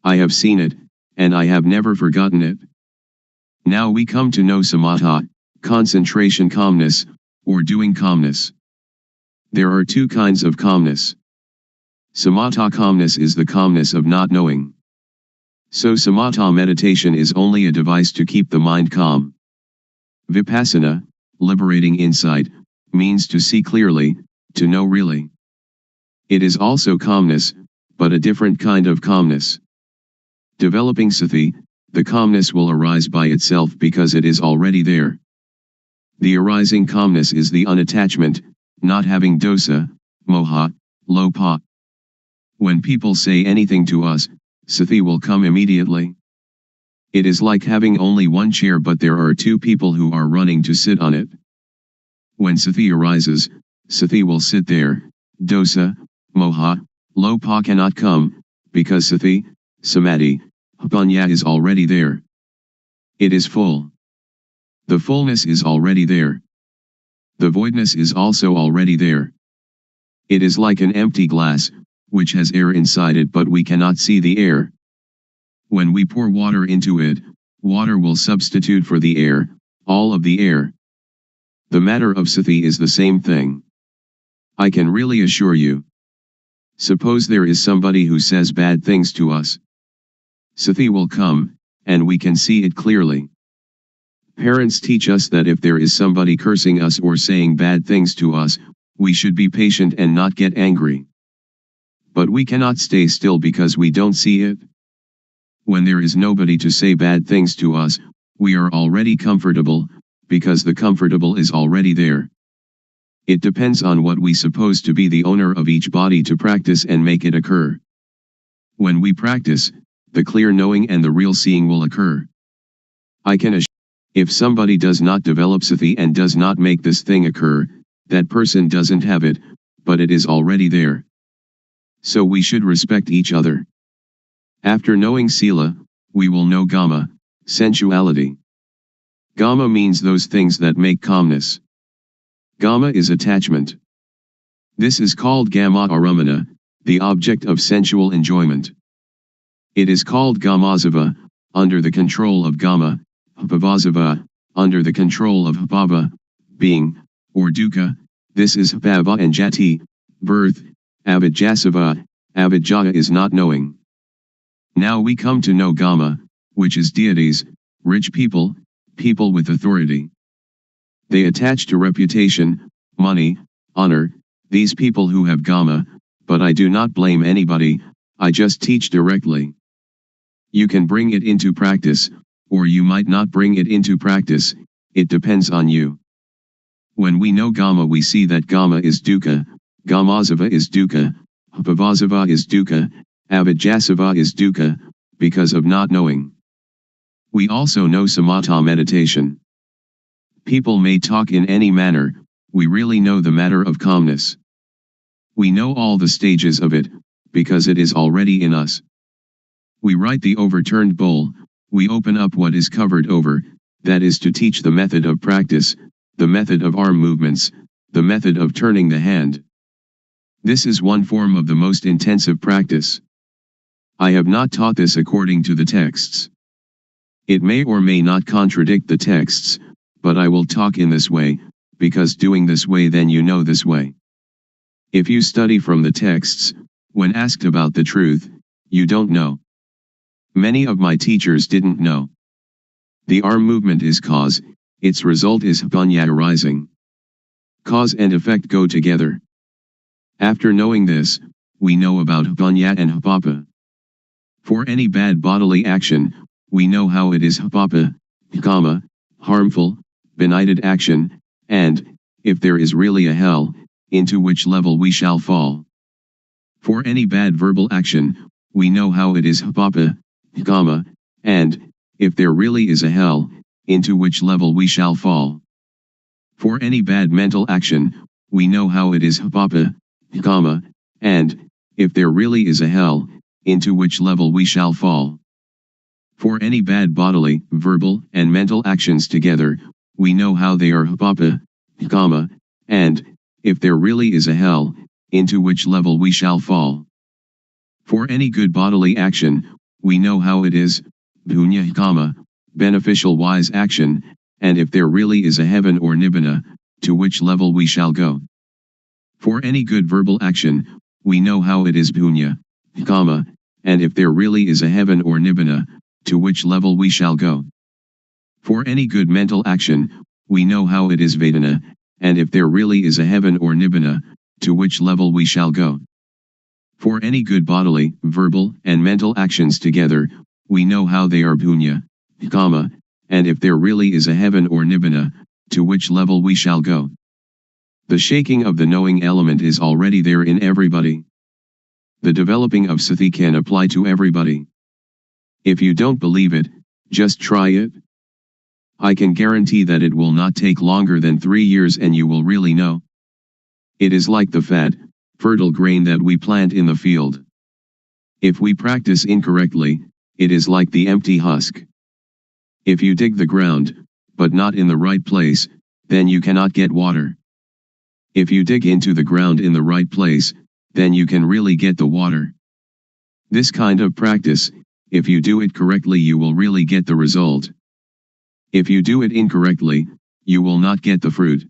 I have seen it, and I have never forgotten it. Now we come to know samatha, concentration calmness, or doing calmness. There are two kinds of calmness. Samatha calmness is the calmness of not knowing. So samatha meditation is only a device to keep the mind calm. Vipassana, liberating insight, means to see clearly, to know really. It is also calmness, but a different kind of calmness. Developing sati, the calmness will arise by itself because it is already there. The arising calmness is the unattachment, not having dosa, moha, lopa. When people say anything to us, sati will come immediately. It is like having only one chair but there are two people who are running to sit on it. When sati arises, sati will sit there. Dosa, moha, lopa cannot come, because sati, samadhi, panya is already there. It is full. The fullness is already there. The voidness is also already there. It is like an empty glass, which has air inside it but we cannot see the air. When we pour water into it, water will substitute for the air, all of the air. The matter of sati is the same thing. I can really assure you. Suppose there is somebody who says bad things to us. Sati will come, and we can see it clearly. Parents teach us that if there is somebody cursing us or saying bad things to us, we should be patient and not get angry. But we cannot stay still because we don't see it. When there is nobody to say bad things to us, we are already comfortable, because the comfortable is already there. It depends on what we suppose to be the owner of each body to practice and make it occur. When we practice, the clear knowing and the real seeing will occur. I can assure, if somebody does not develop sati and does not make this thing occur, that person doesn't have it, but it is already there. So we should respect each other. After knowing sila, we will know gama, sensuality. Gama means those things that make calmness. Gama is attachment. This is called gama aramana, the object of sensual enjoyment. It is called gamazava, under the control of gama, bhavasava, under the control of bhava, being, or dukkha. This is bhava and jati, birth. Avijjasava, avijjaya is not knowing. Now we come to know gama, which is deities, rich people, people with authority. They attach to reputation, money, honor, these people who have gama, but I do not blame anybody, I just teach directly. You can bring it into practice, or you might not bring it into practice, it depends on you. When we know gama we see that gama is dukkha, gamazava is dukkha, bhavasava is dukkha, avijjasava is dukkha, because of not knowing. We also know samatha meditation. People may talk in any manner, we really know the matter of calmness. We know all the stages of it, because it is already in us. We write the overturned bowl, we open up what is covered over, that is to teach the method of practice, the method of arm movements, the method of turning the hand. This is one form of the most intensive practice. I have not taught this according to the texts. It may or may not contradict the texts, but I will talk in this way, because doing this way then you know this way. If you study from the texts, when asked about the truth, you don't know. Many of my teachers didn't know. The arm movement is cause, its result is panya arising. Cause and effect go together. After knowing this, we know about panya and hapapa. For any bad bodily action, we know how it is hapapa, kama, harmful, benighted action, and, if there is really a hell, into which level we shall fall. For any bad verbal action, we know how it is hapapa, kama, and, if there really is a hell, into which level we shall fall. For any bad mental action, we know how it is hapapa, kama, and, if there really is a hell, into which level we shall fall. For any bad bodily, verbal, and mental actions together, we know how they are hapapa, kama, and, if there really is a hell, into which level we shall fall. For any good bodily action, we know how it is, punya kama, beneficial wise action, and if there really is a heaven or nibbana, to which level we shall go. For any good verbal action, we know how it is punya, kama, and if there really is a heaven or nibbana, to which level we shall go. For any good mental action, we know how it is vedana, and if there really is a heaven or nibbana, to which level we shall go. For any good bodily, verbal, and mental actions together, we know how they are punya, kama, and if there really is a heaven or nibbana, to which level we shall go. The shaking of the knowing element is already there in everybody. The developing of sati can apply to everybody. If you don't believe it, just try it. I can guarantee that it will not take longer than 3 years and you will really know. It is like the fat, fertile grain that we plant in the field. If we practice incorrectly, it is like the empty husk. If you dig the ground, but not in the right place, then you cannot get water. If you dig into the ground in the right place, then you can really get the water. This kind of practice, if you do it correctly, you will really get the result. If you do it incorrectly, you will not get the fruit.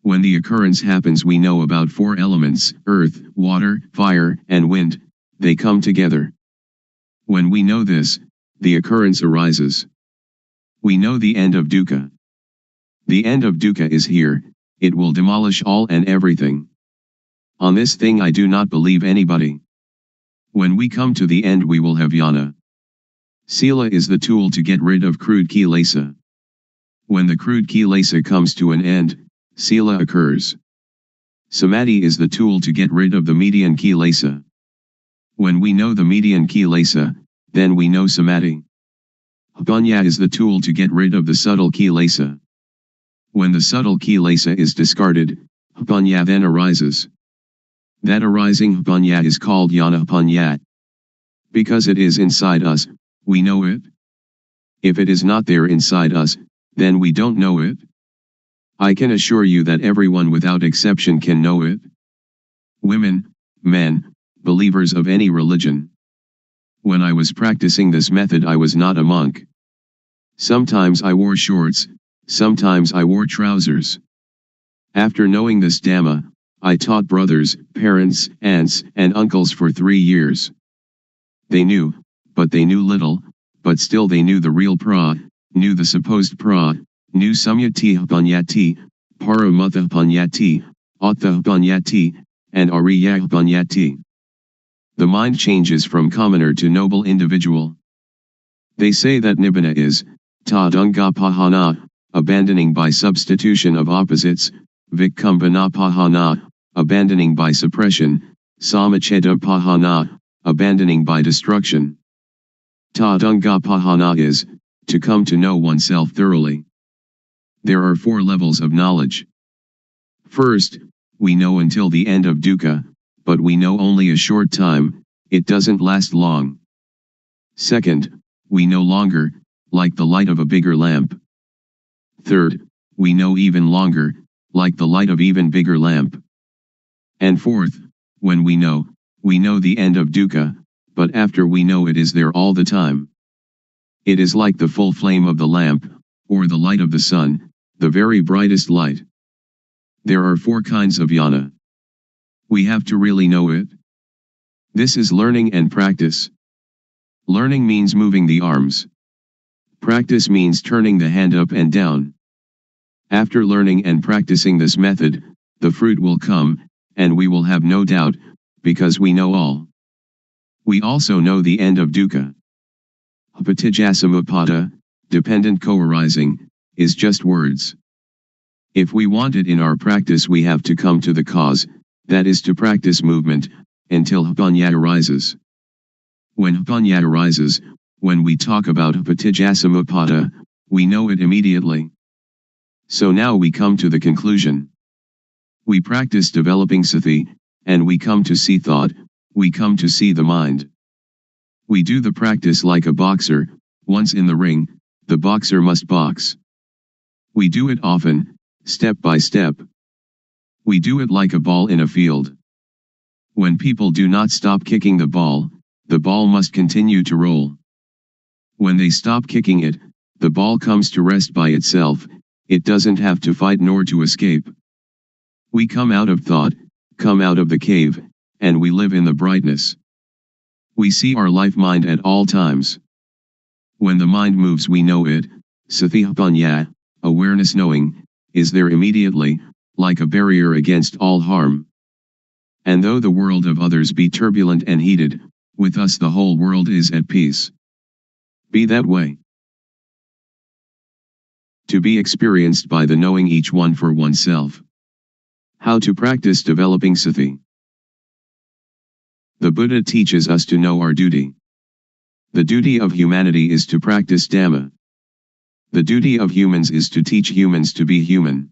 When the occurrence happens, we know about 4 elements: earth, water, fire, and wind. They come together. When we know this, the occurrence arises. We know the end of dukkha. The end of dukkha is here. It will demolish all and everything. On this thing I do not believe anybody. When we come to the end, we will have jnana. Sila is the tool to get rid of crude kilesa. When the crude kilesa comes to an end, sila occurs. Samadhi is the tool to get rid of the median kilesa. When we know the median kilesa, then we know samadhi. Panya is the tool to get rid of the subtle kilesa. When the subtle kilesa is discarded, panya then arises. That arising panya is called jnana panya. Because it is inside us, we know it. If it is not there inside us, then we don't know it. I can assure you that everyone without exception can know it. Women, men, believers of any religion. When I was practicing this method, I was not a monk. Sometimes I wore shorts, sometimes I wore trousers. After knowing this Dhamma, I taught brothers, parents, aunts, and uncles for 3 years. They knew, but they knew little, but still they knew the real pra, knew the supposed pra, knew samyati panyati, paramutha panyati, attha panyati, and ariya panyati. The mind changes from commoner to noble individual. They say that nibbana is tadunga pahana, abandoning by substitution of opposites, vikkumbana pahana, abandoning by suppression, samacheda pahana, abandoning by destruction. Tadunga pahana is to come to know oneself thoroughly. There are 4 levels of knowledge. First, we know until the end of dukkha, but we know only a short time, it doesn't last long. Second, we know longer, like the light of a bigger lamp. Third, we know even longer, like the light of even bigger lamp. And fourth, when we know the end of dukkha, but after we know it is there all the time. It is like the full flame of the lamp, or the light of the sun, the very brightest light. There are 4 kinds of jnana. We have to really know it. This is learning and practice. Learning means moving the arms. Practice means turning the hand up and down. After learning and practicing this method, the fruit will come, and we will have no doubt, because we know all. We also know the end of dukkha. Patijassamuppada, dependent co-arising, is just words. If we want it in our practice, we have to come to the cause, that is to practice movement, until panya arises. When panya arises, when we talk about patijassamuppada, we know it immediately. So now we come to the conclusion. We practice developing sati, and we come to see thought, we come to see the mind. We do the practice like a boxer. Once in the ring, the boxer must box. We do it often, step by step. We do it like a ball in a field. When people do not stop kicking the ball must continue to roll. When they stop kicking it, the ball comes to rest by itself, it doesn't have to fight nor to escape. We come out of thought, come out of the cave, and we live in the brightness. We see our life mind at all times. When the mind moves, we know it. Sathipanya, awareness knowing, is there immediately, like a barrier against all harm. And though the world of others be turbulent and heated, with us the whole world is at peace. Be that way. To be experienced by the knowing each one for oneself. How to practice developing sati. The Buddha teaches us to know our duty. The duty of humanity is to practice Dhamma. The duty of humans is to teach humans to be human.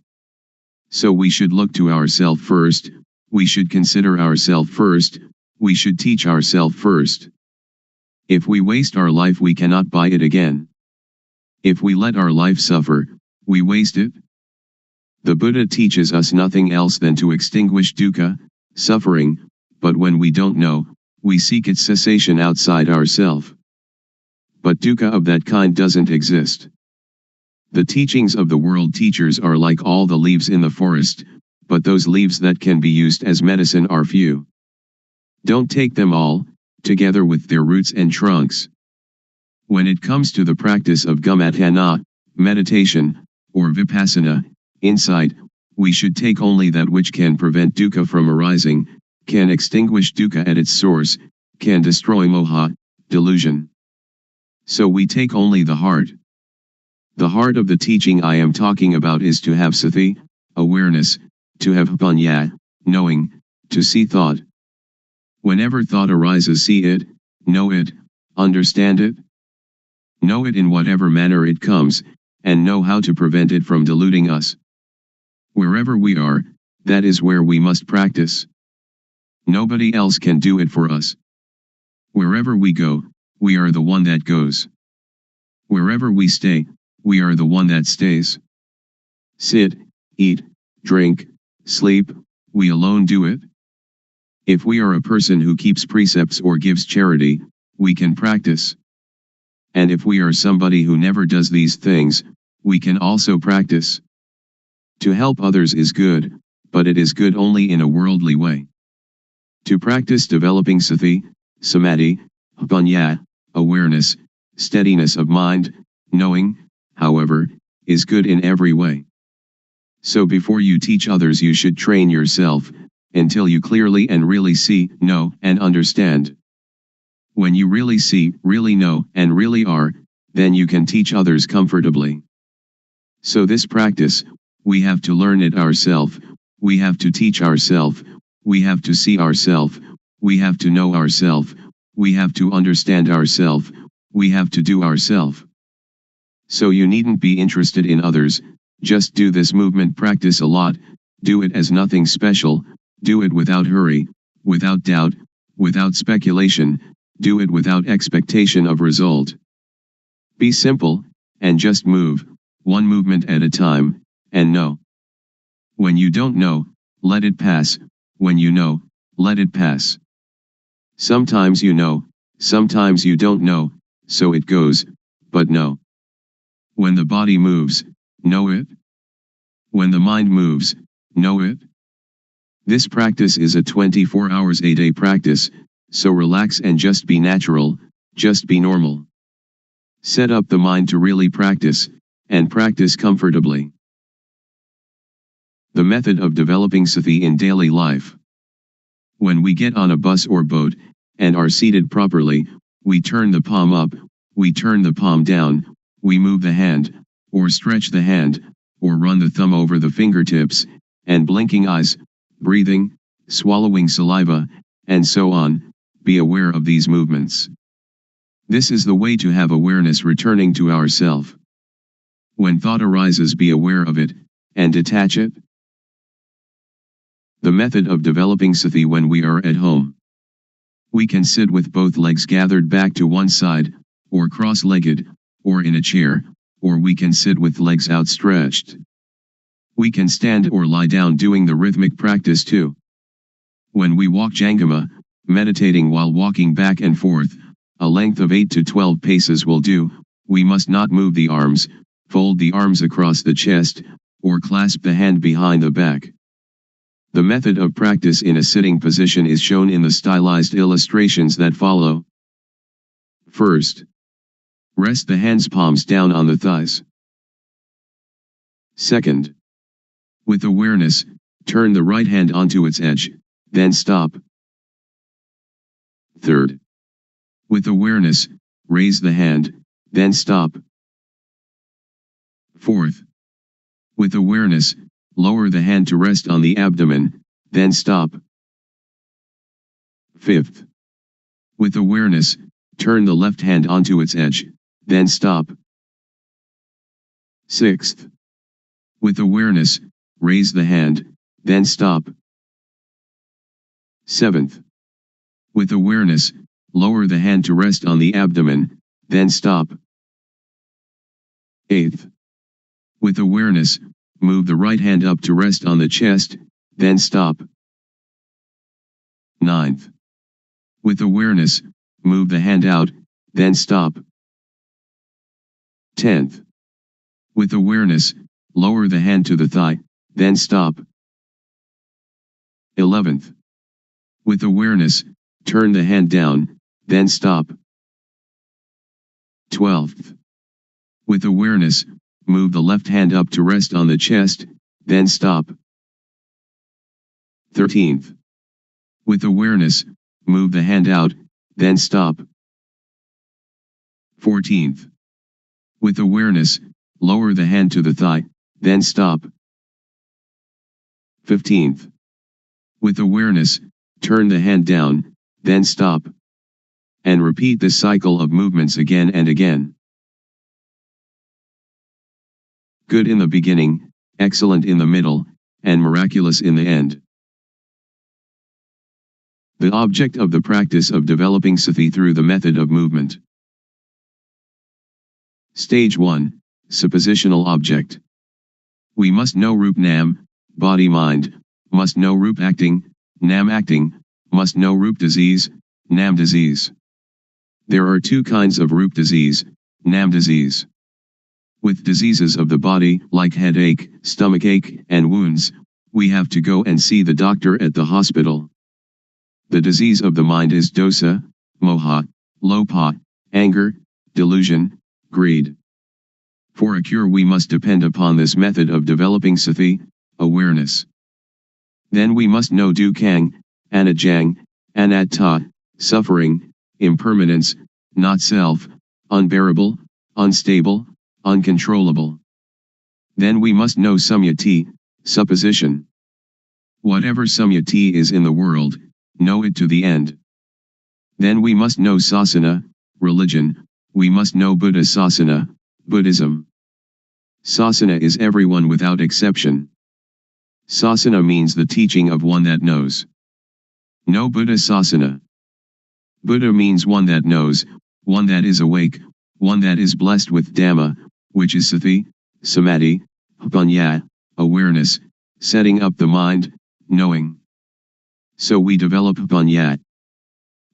So we should look to ourselves first, we should consider ourselves first, we should teach ourselves first. If we waste our life we cannot buy it again. If we let our life suffer, we waste it. The Buddha teaches us nothing else than to extinguish dukkha, suffering, but when we don't know, we seek its cessation outside ourselves. But dukkha of that kind doesn't exist. The teachings of the world teachers are like all the leaves in the forest, but those leaves that can be used as medicine are few. Don't take them all, together with their roots and trunks. When it comes to the practice of gammatthana, meditation, or vipassana, insight, we should take only that which can prevent dukkha from arising, can extinguish dukkha at its source, can destroy moha, delusion. So we take only the heart. The heart of the teaching I am talking about is to have sati, awareness, to have panya, knowing, to see thought. Whenever thought arises, see it, know it, understand it. Know it in whatever manner it comes, and know how to prevent it from deluding us. Wherever we are, that is where we must practice. Nobody else can do it for us. Wherever we go, we are the one that goes. Wherever we stay, we are the one that stays. Sit, eat, drink, sleep, we alone do it. If we are a person who keeps precepts or gives charity, we can practice. And if we are somebody who never does these things, we can also practice. To help others is good, but it is good only in a worldly way. To practice developing sati, samadhi, panya, awareness, steadiness of mind, knowing, however, is good in every way. So before you teach others you should train yourself, until you clearly and really see, know, and understand. When you really see, really know, and really are, then you can teach others comfortably. So this practice, we have to learn it ourselves, we have to teach ourselves, we have to see ourselves, we have to know ourselves, we have to understand ourselves, we have to do ourselves. So you needn't be interested in others, just do this movement practice a lot, do it as nothing special, do it without hurry, without doubt, without speculation, do it without expectation of result. Be simple, and just move, one movement at a time, and know. When you don't know, let it pass, when you know, let it pass. Sometimes you know, sometimes you don't know, so it goes, but know. When the body moves, know it. When the mind moves, know it. This practice is a 24 hours a day practice, so relax and just be natural, just be normal. Set up the mind to really practice, and practice comfortably. The method of developing sati in daily life. When we get on a bus or boat, and are seated properly, we turn the palm up, we turn the palm down, we move the hand, or stretch the hand, or run the thumb over the fingertips, and blinking eyes, breathing, swallowing saliva, and so on, be aware of these movements. This is the way to have awareness returning to ourself. When thought arises, be aware of it, and detach it. The method of developing sati when we are at home. We can sit with both legs gathered back to one side, or cross-legged, or in a chair, or we can sit with legs outstretched. We can stand or lie down doing the rhythmic practice too. When we walk Jangama, meditating while walking back and forth, a length of 8 to 12 paces will do, we must not move the arms, fold the arms across the chest, or clasp the hand behind the back. The method of practice in a sitting position is shown in the stylized illustrations that follow. First, rest the hands palms down on the thighs. Second, with awareness, turn the right hand onto its edge, then stop. Third, with awareness, raise the hand, then stop. 4th. With awareness, lower the hand to rest on the abdomen, then stop. 5th. With awareness, turn the left hand onto its edge, then stop. 6th. With awareness, raise the hand, then stop. 7th. With awareness, lower the hand to rest on the abdomen, then stop. 8th. With awareness, move the right hand up to rest on the chest, then stop. 9th. With awareness, move the hand out, then stop. 10th. With awareness, lower the hand to the thigh, then stop. 11th. With awareness, turn the hand down, then stop. 12th. With awareness, move the left hand up to rest on the chest, then stop. 13th. With awareness, move the hand out, then stop. 14th. With awareness, lower the hand to the thigh, then stop. 15th. With awareness, turn the hand down, then stop. And repeat this cycle of movements again and again. Good in the beginning, excellent in the middle, and miraculous in the end. The object of the practice of developing sati through the method of movement. Stage 1, Suppositional Object. We must know Rup Nam, body-mind, must know Rup acting, Nam acting, must know Rup disease, Nam disease. There are two kinds of Rup disease, Nam disease. With diseases of the body, like headache, stomachache, and wounds, we have to go and see the doctor at the hospital. The disease of the mind is dosa, moha, lopa, anger, delusion, greed. For a cure we must depend upon this method of developing sati, awareness. Then we must know dukkhang, anajang, anatta, suffering, impermanence, not self, unbearable, unstable, uncontrollable. Then we must know samyati, supposition. Whatever samyati is in the world, know it to the end. Then we must know sasana, religion, we must know Buddha sasana, Buddhism. Sasana is everyone without exception. Sasana means the teaching of one that knows. Know Buddha sasana. Buddha means one that knows, one that is awake, one that is blessed with Dhamma, which is sati, samadhi, panya, awareness, setting up the mind, knowing. So we develop panya.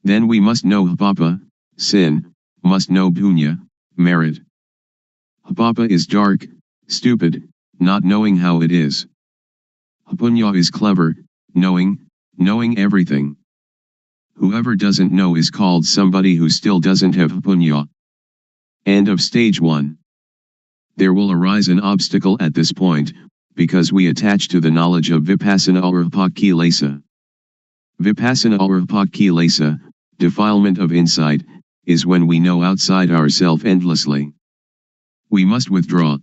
Then we must know papa, sin, must know punya, merit. Papa is dark, stupid, not knowing how it is. Punya is clever, knowing everything. Whoever doesn't know is called somebody who still doesn't have punya. End of stage 1. There will arise an obstacle at this point, because we attach to the knowledge of Vipassana or Pakilesa. Vipassana or Pakilesa, defilement of insight, is when we know outside ourself endlessly. We must withdraw.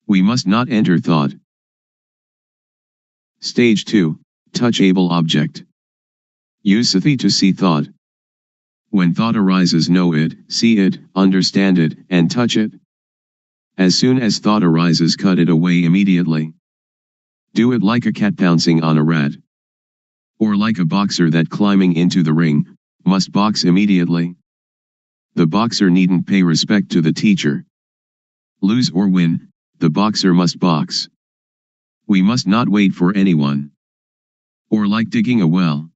We must not enter thought. Stage 2, Touchable Object. Use sati to see thought. When thought arises, know it, see it, understand it, and touch it. As soon as thought arises, cut it away immediately. Do it like a cat pouncing on a rat. Or like a boxer that climbing into the ring, must box immediately. The boxer needn't pay respect to the teacher. Lose or win, the boxer must box. We must not wait for anyone. Or like digging a well.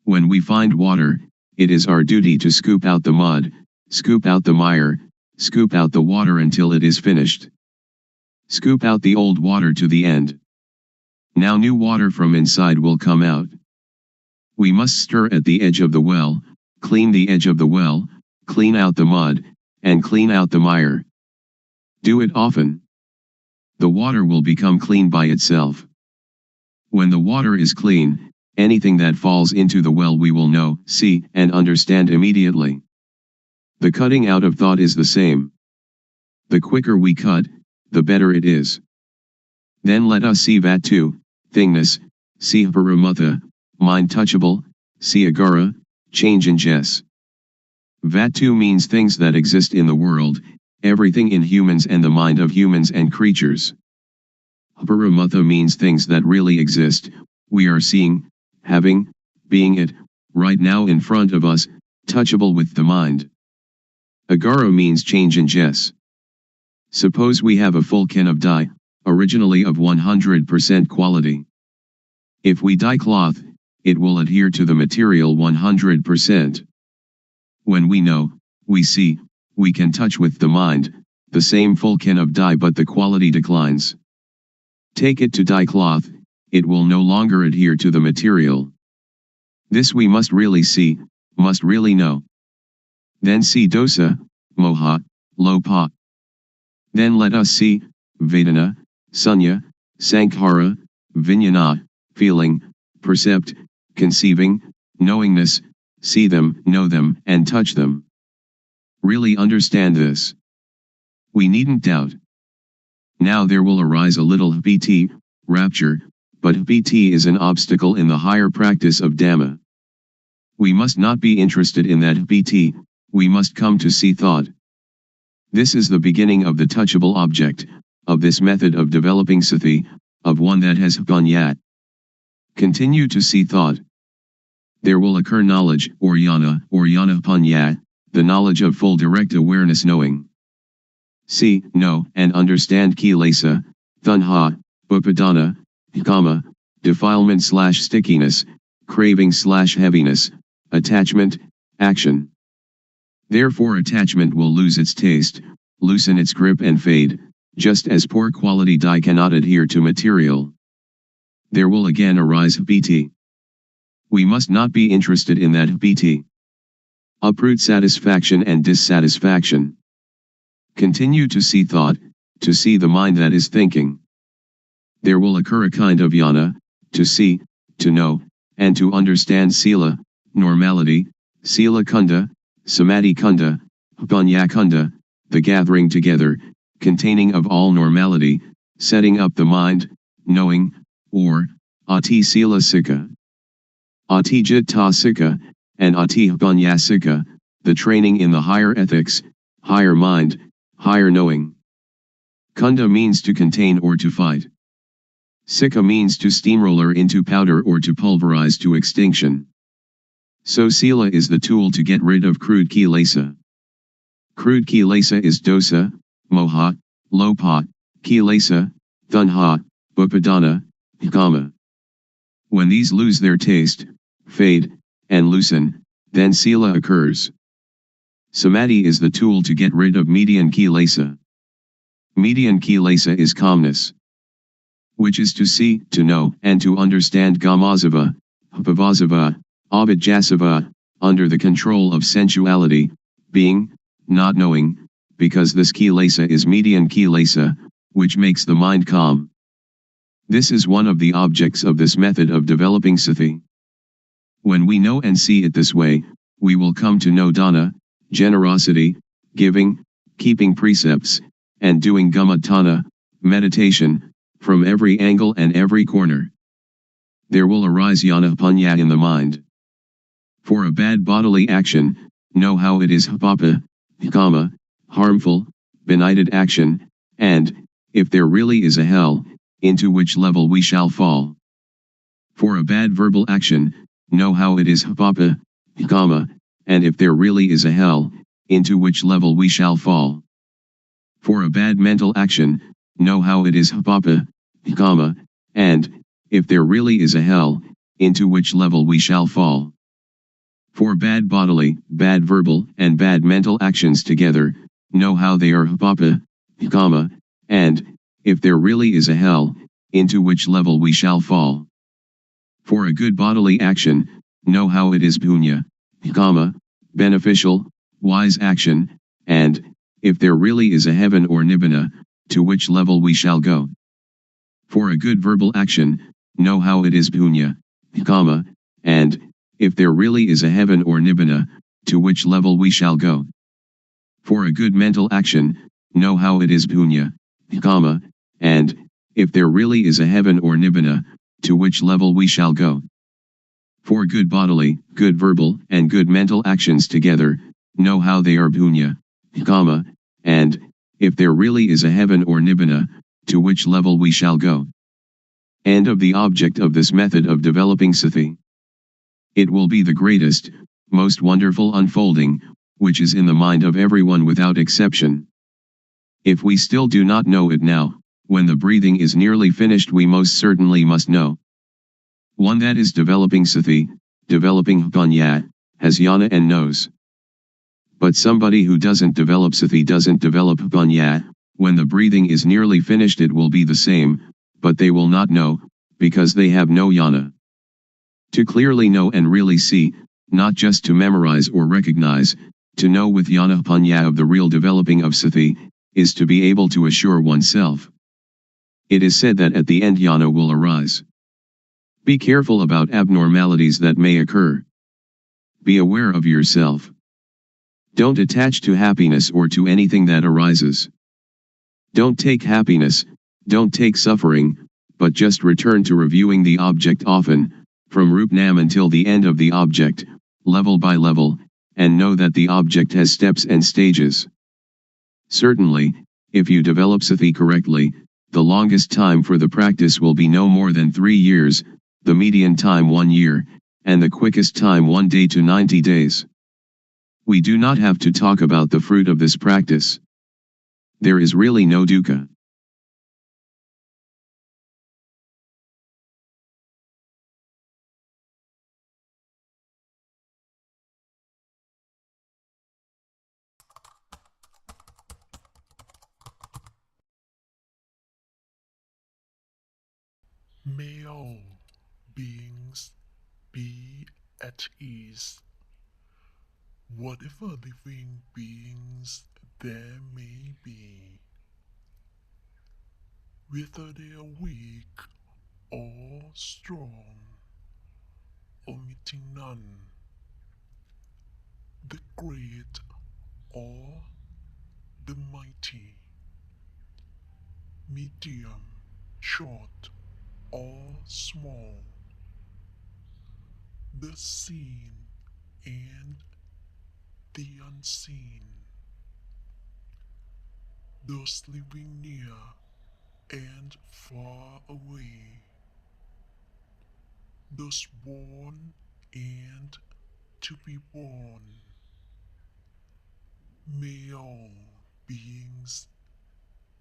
When we find water, it is our duty to scoop out the mud, scoop out the mire, scoop out the water until it is finished. Scoop out the old water to the end. Now new water from inside will come out. We must stir at the edge of the well, clean the edge of the well, clean out the mud, and clean out the mire. Do it often. The water will become clean by itself. When the water is clean, anything that falls into the well we will know, see, and understand immediately. The cutting out of thought is the same. The quicker we cut, the better it is. Then let us see Vatu, thingness, see Paramutha, mind touchable, see Agara, change in Jess. Vatu means things that exist in the world, everything in humans and the mind of humans and creatures. Paramutha means things that really exist, we are seeing, having, being it, right now in front of us, touchable with the mind. Agara means change in Jess. Suppose we have a full can of dye, originally of 100% quality. If we dye cloth, it will adhere to the material 100%. When we know, we see, we can touch with the mind, the same full can of dye but the quality declines. Take it to dye cloth, it will no longer adhere to the material. This we must really see, must really know. Then see dosa, moha, lopa. Then let us see, vedana, sunya, sankhara, vijnana, feeling, percept, conceiving, knowingness, see them, know them, and touch them. Really understand this. We needn't doubt. Now there will arise a little bhiti, rapture, but bhiti is an obstacle in the higher practice of Dhamma. We must not be interested in that bhiti, we must come to see thought. This is the beginning of the touchable object, of this method of developing sati, of one that has panyat. Continue to see thought. There will occur knowledge, or jnana panyat, the knowledge of full direct awareness knowing. See, know, and understand kilesa, tanha, upadana, kama, defilement/stickiness, craving/heaviness, attachment, action. Therefore attachment will lose its taste, loosen its grip and fade, just as poor quality dye cannot adhere to material. There will again arise bhiti. We must not be interested in that bhiti. Uproot satisfaction and dissatisfaction. Continue to see thought, to see the mind that is thinking. There will occur a kind of jnana, to see, to know, and to understand sila, normality, sila kunda, samadhi kunda, panya kunda, the gathering together, containing of all normality, setting up the mind, knowing, or, ati sila sikha. Ati jitta sikha, and ati panya sikha, the training in the higher ethics, higher mind, higher knowing. Kunda means to contain or to fight. Sikha means to steamroller into powder or to pulverize to extinction. So sila is the tool to get rid of crude kilesa. Crude kilesa is dosa, moha, lopa, kilesa, tanha, upadana, kama. When these lose their taste, fade, and loosen, then sila occurs. Samadhi is the tool to get rid of median kilesa. Median kilesa is calmness, which is to see, to know, and to understand gamazava, upavasava, abhijasava, under the control of sensuality, being, not knowing, because this kilesa is median kilesa, which makes the mind calm. This is one of the objects of this method of developing sati. When we know and see it this way, we will come to know dana, generosity, giving, keeping precepts, and doing gamatana, meditation, from every angle and every corner. There will arise jnana panya in the mind. For a bad bodily action, know how it is papa, kama, harmful, benighted action, and, if there really is a hell, into which level we shall fall. For a bad verbal action, know how it is papa, kama, and if there really is a hell, into which level we shall fall. For a bad mental action, know how it is papa, kama, and, if there really is a hell, into which level we shall fall. For bad bodily, bad verbal, and bad mental actions together, know how they are papa, kama, and, if there really is a hell, into which level we shall fall. For a good bodily action, know how it is punya, kama, beneficial, wise action, and, if there really is a heaven or nibbana, to which level we shall go. For a good verbal action, know how it is punya, kama, and, if there really is a heaven or nibbana, to which level we shall go. For a good mental action, know how it is punya, kama, and, if there really is a heaven or nibbana, to which level we shall go. For good bodily, good verbal, and good mental actions together, know how they are punya, kama, and, if there really is a heaven or nibbana, to which level we shall go. End of the object of this method of developing sati. It will be the greatest, most wonderful unfolding, which is in the mind of everyone without exception. If we still do not know it now, when the breathing is nearly finished we most certainly must know. One that is developing sati, developing panya, has jnana and knows. But somebody who doesn't develop sati doesn't develop panya, when the breathing is nearly finished it will be the same, but they will not know, because they have no jnana. To clearly know and really see, not just to memorize or recognize, to know with jnana panya of the real developing of sati, is to be able to assure oneself. It is said that at the end jnana will arise. Be careful about abnormalities that may occur. Be aware of yourself. Don't attach to happiness or to anything that arises. Don't take happiness, don't take suffering, but just return to reviewing the object often, from Rupnam until the end of the object, level by level, and know that the object has steps and stages. Certainly, if you develop sati correctly, the longest time for the practice will be no more than 3 years, the median time 1 year, and the quickest time 1 day to 90 days. We do not have to talk about the fruit of this practice. There is really no dukkha. May all beings be at ease. Whatever living beings there may be, whether they are weak or strong, omitting none, the great or the mighty, medium, short or small, the seen and the unseen, those living near and far away, those born and to be born. May all beings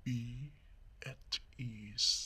be at ease.